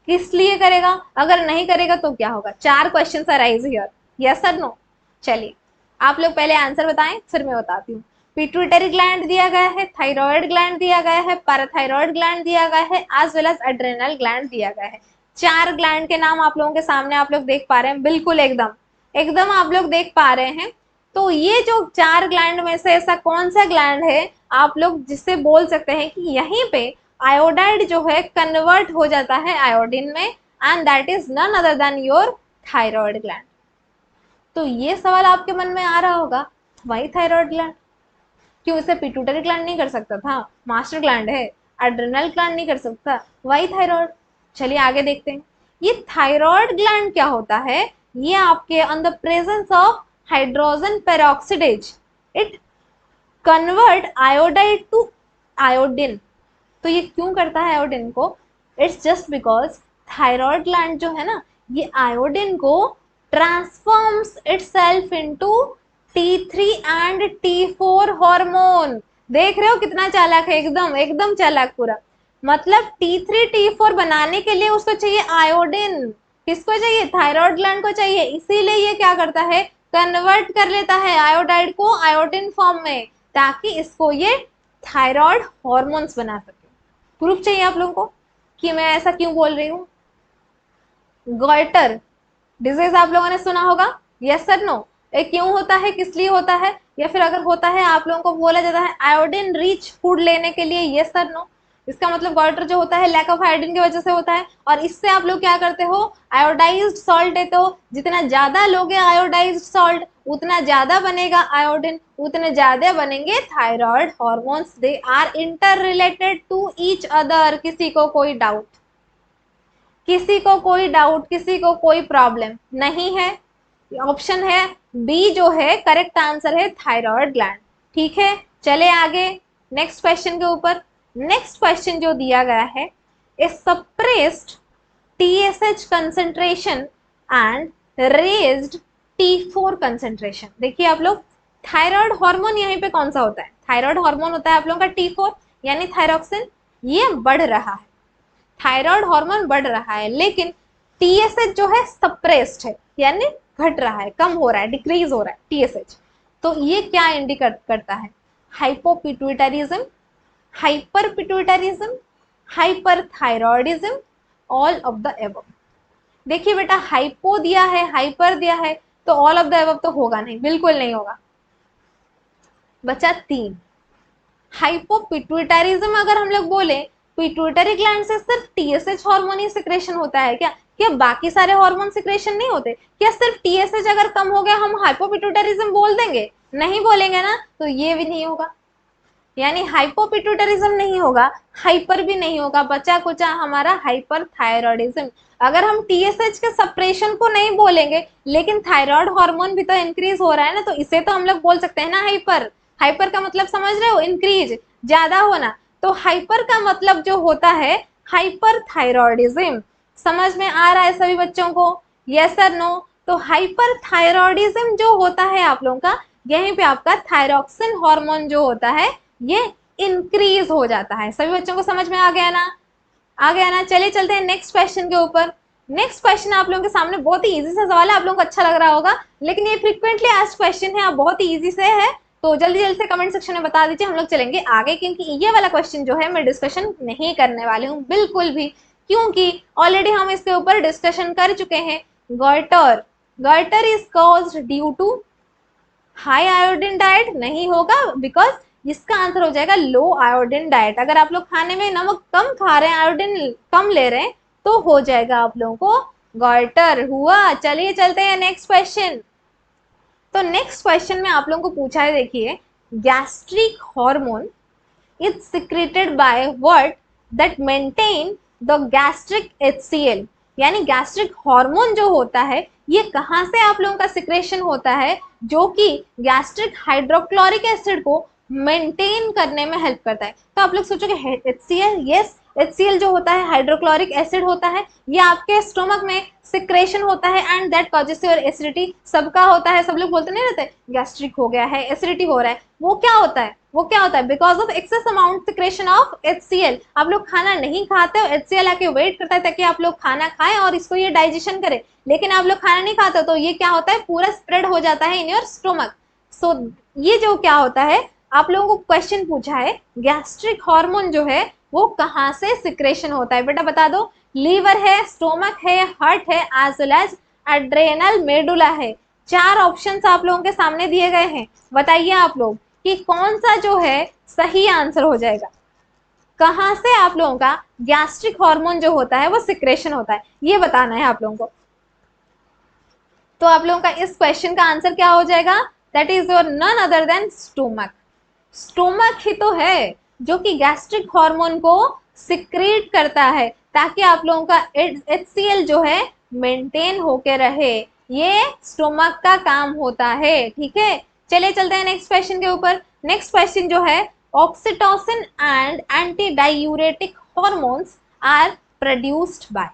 किस लिए करेगा, अगर नहीं करेगा तो क्या होगा? चार क्वेश्चन अराइज हियर, यस और नो। चलिए आप लोग पहले आंसर बताएं, फिर मैं बताती हूँ। पिट्यूटरी ग्लैंड दिया गया है, थायराइड ग्लैंड दिया गया है, पैराथायराइड ग्लैंड दिया गया है, as well as adrenal gland दिया गया है। चार ग्लैंड के नाम आप लोगों के सामने आप लोग देख पा रहे हैं, बिल्कुल एकदम एकदम आप लोग देख पा रहे हैं। तो ये जो चार ग्लैंड में से ऐसा कौन सा ग्लैंड है आप लोग जिससे बोल सकते हैं कि यहीं पे आयोडाइड जो है कन्वर्ट हो जाता है आयोडीन में, and that is none other than your thyroid gland. तो ये सवाल आपके मन में आ रहा होगा, वही थायराइड ग्लैंड, क्यों इसे पिट्यूटरी ग्लैंड नहीं कर सकता था? मास्टर ग्लैंड है, एड्रेनल ग्लैंड नहीं कर सकता, वही थायराइड। चलिए आगे देखते हैं, ये थायराइड ग्लैंड क्या होता है? ये आपके on the presence of hydrogen peroxidase it convert iodide to iodine. तो ये क्यों करता है आयोडीन को? It's just because thyroid gland जो है ना, ये आयोडीन को transforms itself into T3 and T4 hormone. देख रहे हो कितना चालाक है, एकदम एकदम चालाक पूरा। मतलब T3 T4 बनाने के लिए उसको चाहिए आयोडीन। किसको चाहिए? थायराइड ग्लैंड को चाहिए। इसीलिए ये क्या करता है? कन्वर्ट कर लेता है आयोडाइड को आयोडीन फॉर्म में, ताकि इसको ये थायराइड हॉर्मोन्स बना सके। प्रूफ चाहिए आप लोगों को कि मैं ऐसा क्यों बोल रही हूँ? गॉइटर डिजीज आप लोगों ने सुना होगा, यस सर नो? ये क्यों होता है, किस लिए होता है, या फिर अगर होता है आप लोगों को बोला जाता है आयोडीन रिच फूड लेने के लिए, यस सर नो? इसका मतलब गॉइटर जो होता है लैक ऑफ आयोडीन की वजह से होता है। और इससे आप लोग क्या करते हो? आयोडाइज्ड सॉल्ट लेते हो। जितना ज्यादा लोगे आयोडाइज्ड सॉल्ट उतना ज्यादा बनेगा आयोडीन, उतने ज्यादा बनेंगे thyroid hormones. They are interrelated to each other. किसी को कोई डाउट? किसी को कोई डाउट? किसी को कोई प्रॉब्लम नहीं है? ऑप्शन है बी जो है करेक्ट आंसर है, थायराइड ग्लैंड। ठीक है, चले आगे नेक्स्ट क्वेश्चन के ऊपर। नेक्स्ट क्वेश्चन जो दिया गया है, a suppressed TSH concentration and raised T4 concentration. देखिए आप लोग, थायराइड हार्मोन यहीं पे कौन सा होता है? थायराइड हार्मोन होता है आप लोगों का T4 यानी थायरॉक्सिन। ये बढ़ रहा है, थायराइड हार्मोन बढ़ रहा है, लेकिन TSH जो है सप्रेस्ड है यानी घट रहा है, कम हो रहा है, डिक्रीज हो रहा है TSH। तो ये क्या इंडिकेट करता है? Hypopituitarism, hyper pituitarism, hyperthyroidism, all of the above. देखिए बेटा, हाइपो दिया है, हाइपर दिया है, तो ऑल ऑफ द एबव तो होगा नहीं, बिल्कुल नहीं होगा। बचा 3। हाइपोपिट्यूटरिज्म अगर हम लोग बोले, पिट्यूटरी ग्लैंड से सिर्फ TSH हार्मोन ही सिक्रेशन होता है क्या? क्या बाकी सारे हार्मोन सिक्रेशन नहीं होते? क्या सिर्फ TSH अगर कम हो गया हम हाइपोपिट्यूटरिज्म बोल देंगे? नहीं बोलेंगे ना, तो ये भी नहीं होगा। यानी हाइपोपिट्यूटरिज्म नहीं होगा, हाइपर भी नहीं होगा, बचा कुचा हमारा हाइपरथायरॉयडिज्म। अगर हम TSH के सप्रेशन को नहीं बोलेंगे, लेकिन थायराइड हार्मोन भी तो इंक्रीज हो रहा है ना, तो इसे तो हम लोग बोल सकते हैं ना हाइपर। हाइपर का मतलब समझ रहे हो? इंक्रीज, ज्यादा होना। तो हाइपर का मतलब जो होता है हाइपरथायरॉयडिज्म। समझ में आ रहा है सभी बच्चों को? यस और नो? तो हाइपरथायरॉयडिज्म जो होता है आप लोगों का, यहीं पे आपका थायरॉक्सिन हार्मोन जो होता है ये इंक्रीज हो जाता है। सभी बच्चों को समझ में आ गया ना? आ गया ना? चलिए चलते हैं नेक्स्ट क्वेश्चन के ऊपर। नेक्स्ट क्वेश्चन आप लोगों के सामने बहुत ही इजी सा सवाल है, आप लोगों को अच्छा लग रहा होगा, लेकिन ये फ्रीक्वेंटली आस्क्ड क्वेश्चन है, आप बहुत ही इजी से है, तो जल्दी जल्दी से कमेंट सेक्शन में बता दीजिए, हम लोग चलेंगे आगे। क्योंकि ये वाला क्वेश्चन जो है मैं डिस्कशन नहीं करने वाली हूँ बिल्कुल भी, क्योंकि ऑलरेडी हम इसके ऊपर डिस्कशन कर चुके हैं। Goitre, goitre is caused due to high iodine diet? नहीं होगा, बिकॉज इसका आंसर हो जाएगा लो आयोडीन डाइट। अगर आप लोग खाने में नमक कम खा रहे हैं, आयोडीन कम ले रहे हैं, तो हो जाएगा आप लोगों को गॉइटर हुआ। चलिए चलते हैं नेक्स्ट क्वेश्चन। तो नेक्स्ट क्वेश्चन में आप लोगों को पूछा है, देखिए, gastric hormone is secreted by what that maintain the gastric HCl। यानी गैस्ट्रिक हार्मोन जो होता है ये कहाँ से आप लोगों का सिक्रेशन होता है, जो कि गैस्ट्रिक हाइड्रोक्लोरिक एसिड को मेंटेन करने में हेल्प करता है। तो आप लोग सोचोगे HCl, यस, HCl जो होता है हाइड्रोक्लोरिक एसिड होता है, ये आपके स्टोमक में सिक्रेशन होता है and that causes your acidity. सबका होता है, सब लोग बोलते नहीं रहते गैस्ट्रिक हो गया है, एसिडिटी हो रहा है, वो क्या होता है? वो क्या होता है? Because of excess amount secretion of HCl। आप लोग खाना नहीं खाते हो, HCl आके वेट करता है ताकि आप लोग खाना खाएं और इसको ये डाइजेशन करे, लेकिन आप लोग खाना नहीं खाते तो ये क्या होता है? पूरा स्प्रेड हो जाता है इन योर स्टोमक। सो ये जो क्या होता है, आप लोगों को क्वेश्चन पूछा है गैस्ट्रिक हार्मोन जो है वो कहाँ से सिक्रेशन होता है? बेटा बता दो। लीवर है, स्टोमक है, हार्ट है, as well as adrenal medulla है। 4 ऑप्शंस आप लोगों के सामने दिए गए हैं, बताइए आप लोग कि कौन सा जो है सही आंसर हो जाएगा। कहाँ से आप लोगों का गैस्ट्रिक हार्मोन जो होता है वो सिक्रेशन होता है, ये बताना है आप लोगों को। तो आप लोगों का इस क्वेश्चन का आंसर क्या हो जाएगा? That is your none other than stomach. Stomach ही तो है जो कि गैस्ट्रिक हार्मोन को सिक्रेट करता है ताकि आप लोगों का HCl जो है मेंटेन होके रहे। ये स्टोमक का काम होता है, ठीक है। चलिए चलते हैं नेक्स्ट क्वेश्चन के ऊपर। नेक्स्ट क्वेश्चन जो है, oxytocin and anti diuretic hormones are produced by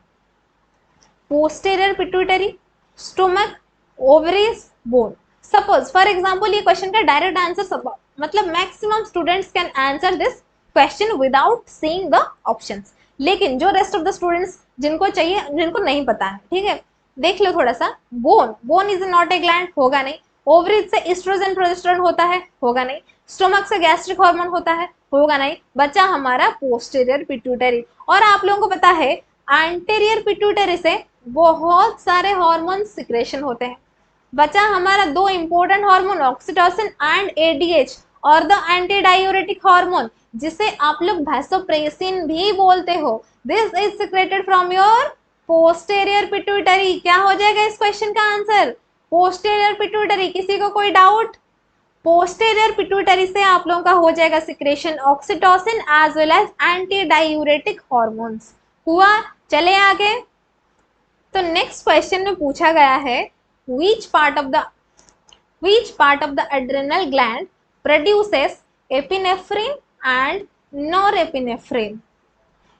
posterior pituitary, stomach, ovaries, bone. Suppose for example ये क्वेश्चन का डायरेक्ट आंसर मतलब maximum students can answer this question without seeing the options. लेकिन जो रेस्ट ऑफ द स्टूडेंट्स जिनको चाहिए, जिनको नहीं पता है, ठीक है, देख लो थोड़ा सा। Bone is not a gland, होगा नहीं। ओवरीज से एस्ट्रोजन प्रोजेस्टेरोन होता है, होगा नहीं। स्टोमक से गैस्ट्रिक हार्मोन होता है, होगा नहीं। बच्चा हमारा पोस्टीरियर पिट्यूटरी। और आप लोगों को पता है एंटीरियर पिट्यूटरी से बहुत सारे हार्मोन सिक्रेशन होते हैं। बचा हमारा दो important hormone oxytocin and ADH, और द एंटी डायूरेटिक हार्मोन जिसे आप लोग वैसोप्रेसिन भी बोलते हो। This is secreted from your posterior pituitary. क्या हो जाएगा इस क्वेश्चन का आंसर? Posterior pituitary. किसी को कोई डाउट? पोस्टीरियर पिट्यूटरी से आप लोगों का हो जाएगा secretion oxytocin as well as anti diuretic hormones. हुआ? चले आगे। तो नेक्स्ट क्वेश्चन में पूछा गया है which part of the adrenal gland produces epinephrine and norepinephrine।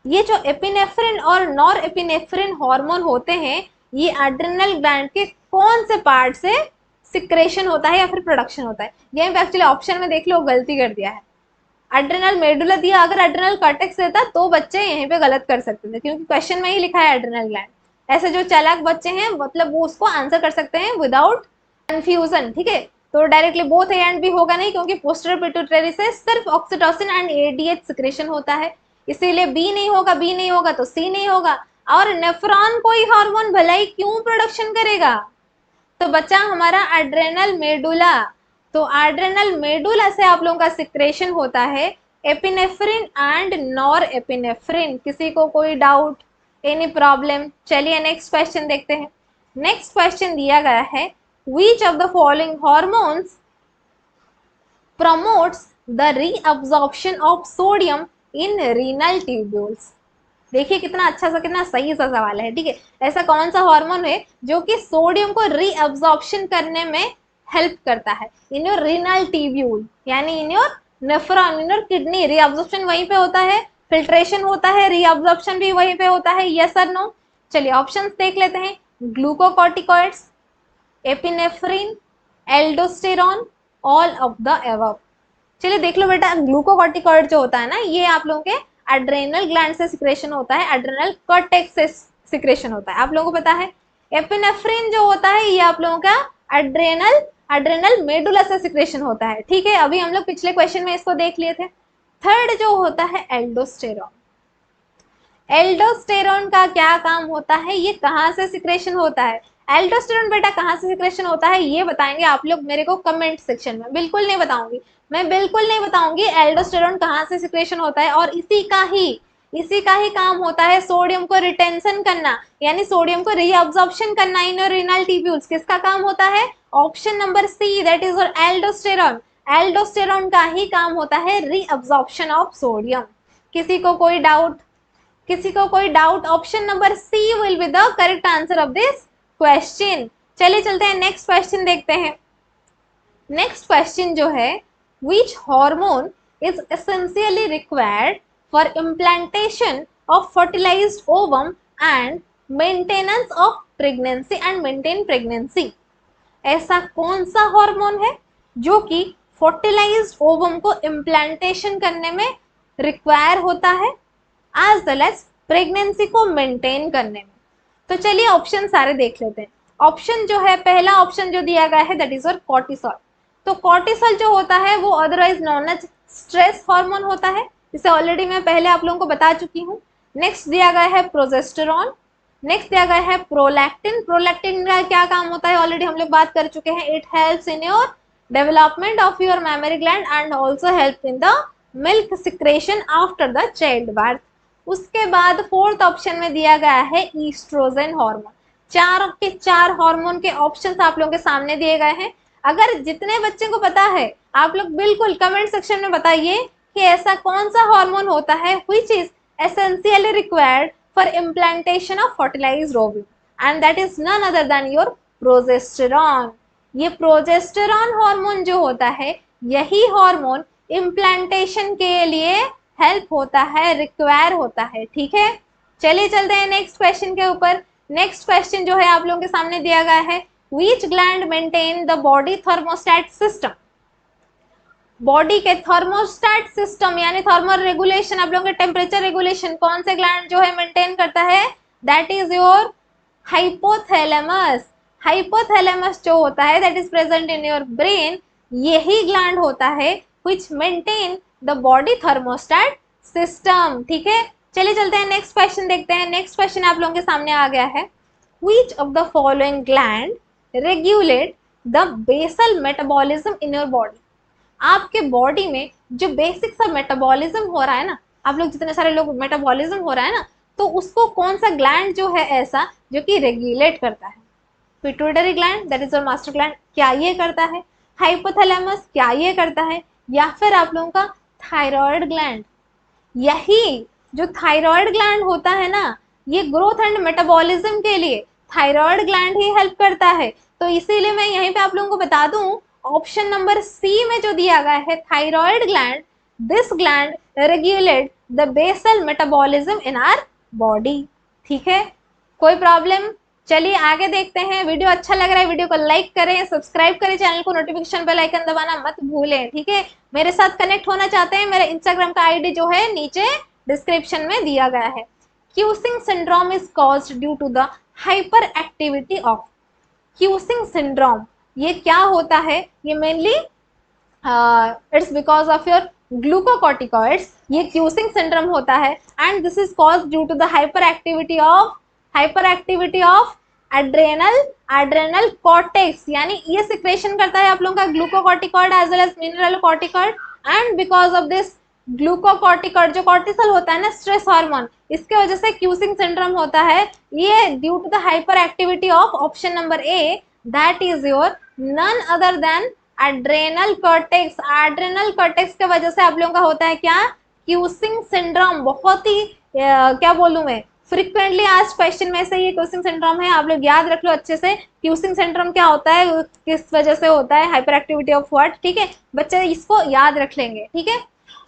ये जो एपिनेफ्रिन और नॉरएपिनेफ्रिन हार्मोन होते हैं, ये एड्रेनल ग्लैंड के कौन से पार्ट से सिक्रेशन होता है या फिर प्रोडक्शन होता है? ये एक्चुअली ऑप्शन में देख लो गलती कर दिया है। एड्रेनल मेडुला दिया, अगर एड्रेनल कॉर्टेक्स देता तो बच्चे यहीं पे गलत कर सकते थे, क्योंकि क्वेश्चन में ही लिखा है एड्रेनल ग्लैंड। ऐसे जो चालाक बच्चे हैं मतलब वो उसको आंसर कर सकते हैं विदाउट कंफ्यूजन, ठीक है। तो directly both A and B होगा नहीं, क्योंकि पोस्टीरियर पिट्यूटरी से सिर्फ ऑक्सीटोसिन एंड एडीएच सिक्रेशन होता है, इसीलिए बी नहीं होगा। बी नहीं होगा तो सी नहीं होगा। और नेफ्रॉन कोई हार्मोन भलाई क्यों प्रोडक्शन करेगा? तो बच्चा हमारा एड्रेनल मेडुला। तो एड्रेनल मेडुला से आप लोगों का सिक्रेशन होता है एपिनेफ्रिन एंड नॉरएपिनेफ्रिन। किसी को कोई डाउट, एनी प्रॉब्लम? चलिए नेक्स्ट क्वेश्चन देखते हैं। नेक्स्ट क्वेश्चन दिया गया है which of the following hormones promotes the reabsorption of sodium in renal tubules। देखिए कितना अच्छा सा, कितना सही सा सवाल है, ठीक है। ऐसा कौन सा हार्मोन है जो कि सोडियम को रीअब्जॉर्प्शन करने में हेल्प करता है इन योर रीनल ट्यूब्यूल, यानी in your nephron, in your kidney. Reabsorption वहीं पे होता है, फिल्ट्रेशन होता है, रीअब्जॉर्प्शन भी वहीं पे होता है। यस और नो? चलिए ऑप्शंस देख लेते हैं। Glucocorticoids, epinephrine, aldosterone, all of the above. चलिए देख लो बेटा, ग्लूकोकॉर्टिकॉइड जो होता है ना, ये आप लोगों के एड्रेनल ग्लैंड से सिक्रेशन होता है, एड्रेनल कॉर्टेक्स से सिक्रेशन होता है, आप लोगों को पता है। एपिनेफ्रिन जो होता है ये आप लोगों का एड्रेनल मेडुला से सिक्रेशन होता है, ठीक है। अभी हम लोग पिछले क्वेश्चन में इसको देख लिए थे। थर्ड जो होता है एल्डोस्टेरॉन। एल्डोस्टेरॉन का क्या काम होता है? ये कहाँ से सिक्रेशन होता है? एल्डोस्टेरॉन बेटा कहाँ से सिक्रेशन होता है ये बताएंगे आप लोग मेरे को कमेंट सेक्शन में। बिल्कुल नहीं बताऊंगी, मैं बिल्कुल नहीं बताऊंगी एल्डोस्टेरॉन कहाँ से सिक्रेशन होता है। और इसी का ही काम होता है सोडियम को रिटेंशन करना, यानी सोडियम को रीअब्जॉर्प्शन करना इन रीनल ट्यूब्यूल्स। किसका काम होता है? Option number C, that is aldosterone. Aldosterone का ही काम होता है रीअब्जॉर्प्शन ऑफ सोडियम। किसी को कोई डाउट? किसी को कोई doubt? Option number C will be the correct answer of this question. चलिए चलते हैं नेक्स्ट क्वेश्चन देखते हैं। नेक्स्ट क्वेश्चन जो है which hormone is essentially required for implantation of fertilized ovum and maintenance of pregnancy and maintain pregnancy। ऐसा कौन सा हार्मोन है जो कि फर्टिलाइज्ड ओवम को इम्प्लांटेशन करने में रिक्वायर होता है एज वेल एज प्रेगनेंसी को मेंटेन करने में? तो चलिए ऑप्शन सारे देख लेते हैं। ऑप्शन जो है, पहला ऑप्शन जो दिया गया है दैट इज योर कॉर्टिसोल। तो कॉर्टिसोल जो होता है वो otherwise known as stress hormone होता है, इसे ऑलरेडी मैं पहले आप लोगों को बता चुकी हूँ। नेक्स्ट दिया गया है प्रोजेस्टेरॉन, नेक्स्ट दिया गया है प्रोलैक्टिन। प्रोलैक्टिन का क्या काम होता है ऑलरेडी हम लोग बात कर चुके हैं। It helps in your development of your mammary gland and also help in the milk secretion after the child birth. उसके बाद फोर्थ ऑप्शन में दिया गया है ईस्ट्रोजन हार्मोन। चार के चार हार्मोन के ऑप्शंस आप लोगों के सामने दिए गए हैं। अगर जितने बच्चे को पता है आप लोग बिल्कुल कमेंट सेक्शन में बताइए कि ऐसा कौन सा हार्मोन होता है which is essentially required for implantation of fertilized ovule, and that is none other than your progesterone. ये प्रोजेस्टेरॉन हार्मोन जो होता है यही हार्मोन इम्प्लांटेशन के लिए हेल्प होता है, रिक्वायर होता है, ठीक है। चलिए चलते हैं नेक्स्ट क्वेश्चन के ऊपर। नेक्स्ट क्वेश्चन जो है आप लोगों के सामने दिया गया है which gland maintain the body thermostat system। Body के थर्मोस्टेट सिस्टम यानी थर्मल रेगुलेशन, आप लोगों के टेम्परेचर रेगुलेशन कौन से ग्लैंड जो है मेंटेन करता है? That is your hypothalamus. Hypothalamus जो होता है that is present in your brain, यही ग्लैंड होता है which maintain the body thermostat system. ठीक है, चलिए चलते हैं नेक्स्ट क्वेश्चन देखते हैं। नेक्स्ट क्वेश्चन आप लोगों के सामने आ गया है, which of the following gland regulate the basal metabolism in your body? आपके बॉडी में जो बेसिक सा मेटाबॉलिज्म हो रहा है ना, आप लोग जितने सारे लोग मेटाबॉलिज्म हो रहा है ना, तो उसको कौन सा ग्लैंड जो है ऐसा जो कि रेगुलेट करता है? Pituitary gland that is your master gland, क्या ये करता है? हाइपोथैलेमस, क्या ये करता है? या फिर आप लोगों का थायराइड ग्लैंड? यही जो थायराइड ग्लैंड होता है ना, ये ग्रोथ एंड मेटाबॉलिज्म के लिए थायराइड ग्लैंड ही हेल्प करता है। तो इसीलिए मैं यहीं पे आप लोगों को बता दूं, ऑप्शन नंबर सी में जो दिया गया है thyroid gland, this gland regulate the basal metabolism in our body. ठीक है, कोई प्रॉब्लम? चलिए आगे देखते हैं। वीडियो अच्छा लग रहा है वीडियो को लाइक करें, सब्सक्राइब करें चैनल को, नोटिफिकेशन बेल आइकन दबाना मत भूलें। ठीक है, मेरे साथ कनेक्ट होना चाहते हैं, मेरे इंस्टाग्राम का आईडी जो है नीचे डिस्क्रिप्शन में दिया गया है। Cushing syndrome is caused due to the hyper activity of. Cushing syndrome ये क्या होता है? ये mainly it's because of your glucocorticoids, ये क्यूसिंग सिंड्रोम होता है and this is caused due to the hyper activity of adrenal cortex, यानी ये सिक्रेशन करता है आप लोगों का glucocorticoid as well as mineral corticoid, and because of this glucocorticoid जो कॉर्टिसोल होता है ना, स्ट्रेस हार्मोन, इसके वजह से क्यूसिंग सिंड्रोम होता है। ये due to the hyper activity of option number A, that is your none other than adrenal cortex. Adrenal cortex के वजह से आप लोगों का होता है क्या? Cushing syndrome. बहुत ही क्या बोलूं मैं, फ्रिक्वेंटली आज क्वेश्चन में से ये क्यूसिंग सिंड्रोम है, आप लोग याद रख लो अच्छे से। क्यूसिंग सिंड्रोम क्या होता है, किस वजह से होता है, हाइपर एक्टिविटी ऑफ व्हाट? ठीक है बच्चे, इसको याद रख लेंगे। ठीक है,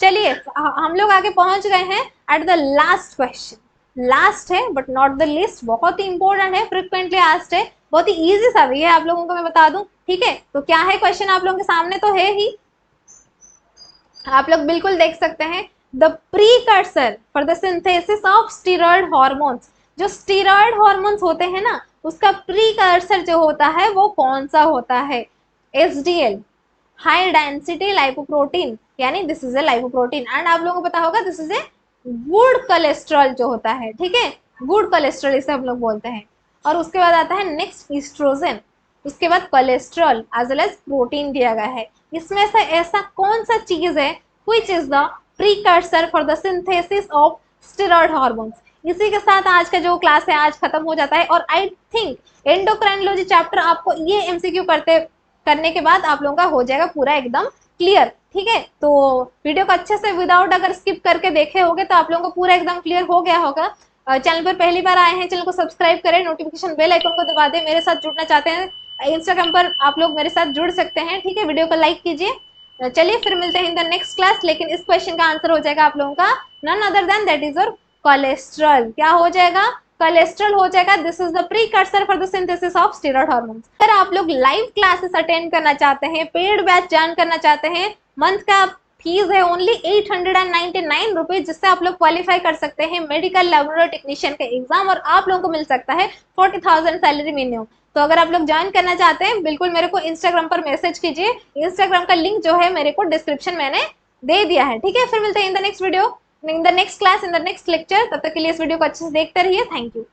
चलिए हम लोग आगे पहुंच गए हैं at the last question. Last है बट नॉट द लिस्ट, बहुत ही इंपॉर्टेंट है, फ्रिक्वेंटली आस्क्ड है, बहुत ही इजी सा भी है आप लोगों को मैं बता दूं। ठीक है, तो क्या है क्वेश्चन आप लोगों के सामने तो है ही, आप लोग बिल्कुल देख सकते हैं। The precursor for the synthesis of steroid hormones, जो स्टीरॉयड हार्मोन्स होते हैं ना, उसका प्रीकर्सर जो होता है वो कौन सा होता है? एचडीएल, हाई डेंसिटी लाइपोप्रोटीन, यानी this is a lipoprotein, and आप लोगों को पता होगा this is a good cholesterol जो होता है। ठीक है, गुड कोलेस्ट्रॉल इसे हम लोग बोलते हैं। और उसके बाद आता है नेक्स्ट ईस्ट्रोजन, उसके बाद cholesterol as well as protein दिया गया है। इसमें से ऐसा कौन सा चीज है which is the precursor for the synthesis of steroid hormones? इसी के साथ आज का जो क्लास है आज खत्म हो जाता है, और आई थिंक एंडोक्राइनोलॉजी चैप्टर आपको ये एमसीक्यू करने के बाद आप लोगों का हो जाएगा पूरा एकदम क्लियर। ठीक है, तो वीडियो को अच्छे से विदाउट अगर स्किप करके देखे होगे तो आप लोगों को पूरा एकदम क्लियर हो गया होगा। चैनल पर पहली बार आए हैं, चैनल को सब्सक्राइब करें, नोटिफिकेशन बेल आइकन को दबा दें। मेरे साथ जुड़ना चाहते हैं इंस्टाग्राम पर आप लोग मेरे साथ जुड़ सकते हैं। ठीक है, वीडियो को लाइक कीजिए। चलिए फिर मिलते हैं इन द नेक्स्ट क्लास, लेकिन इस क्वेश्चन का आंसर हो जाएगा आप लोगों का none other than that is your cholesterol. क्या हो जाएगा? कोलेस्ट्रॉल हो जाएगा। This is the precursor for the synthesis of steroid hormones. अगर आप लोग लाइव क्लासेस अटेंड करना चाहते हैं, पेड बैच ज्वाइन करना चाहते हैं, मंथ का फीस है ओनली 899 रुपीज, जिससे आप लोग क्वालिफाई कर सकते हैं मेडिकल लैबोरेटरी टेक्नीशियन के एग्जाम, और आप लोगों को मिल सकता है 40,000 सैलरी मिनिमम। तो अगर आप लोग ज्वाइन करना चाहते हैं बिल्कुल मेरे को इंस्टाग्राम पर मैसेज कीजिए, इंस्टाग्राम का लिंक जो है मेरे को डिस्क्रिप्शन मैंने दे दिया है। ठीक है, फिर मिलते हैं in the next video, in the next class, in the next lecture. तब तक के लिए इस वीडियो को अच्छे से देखते रहिए। Thank you.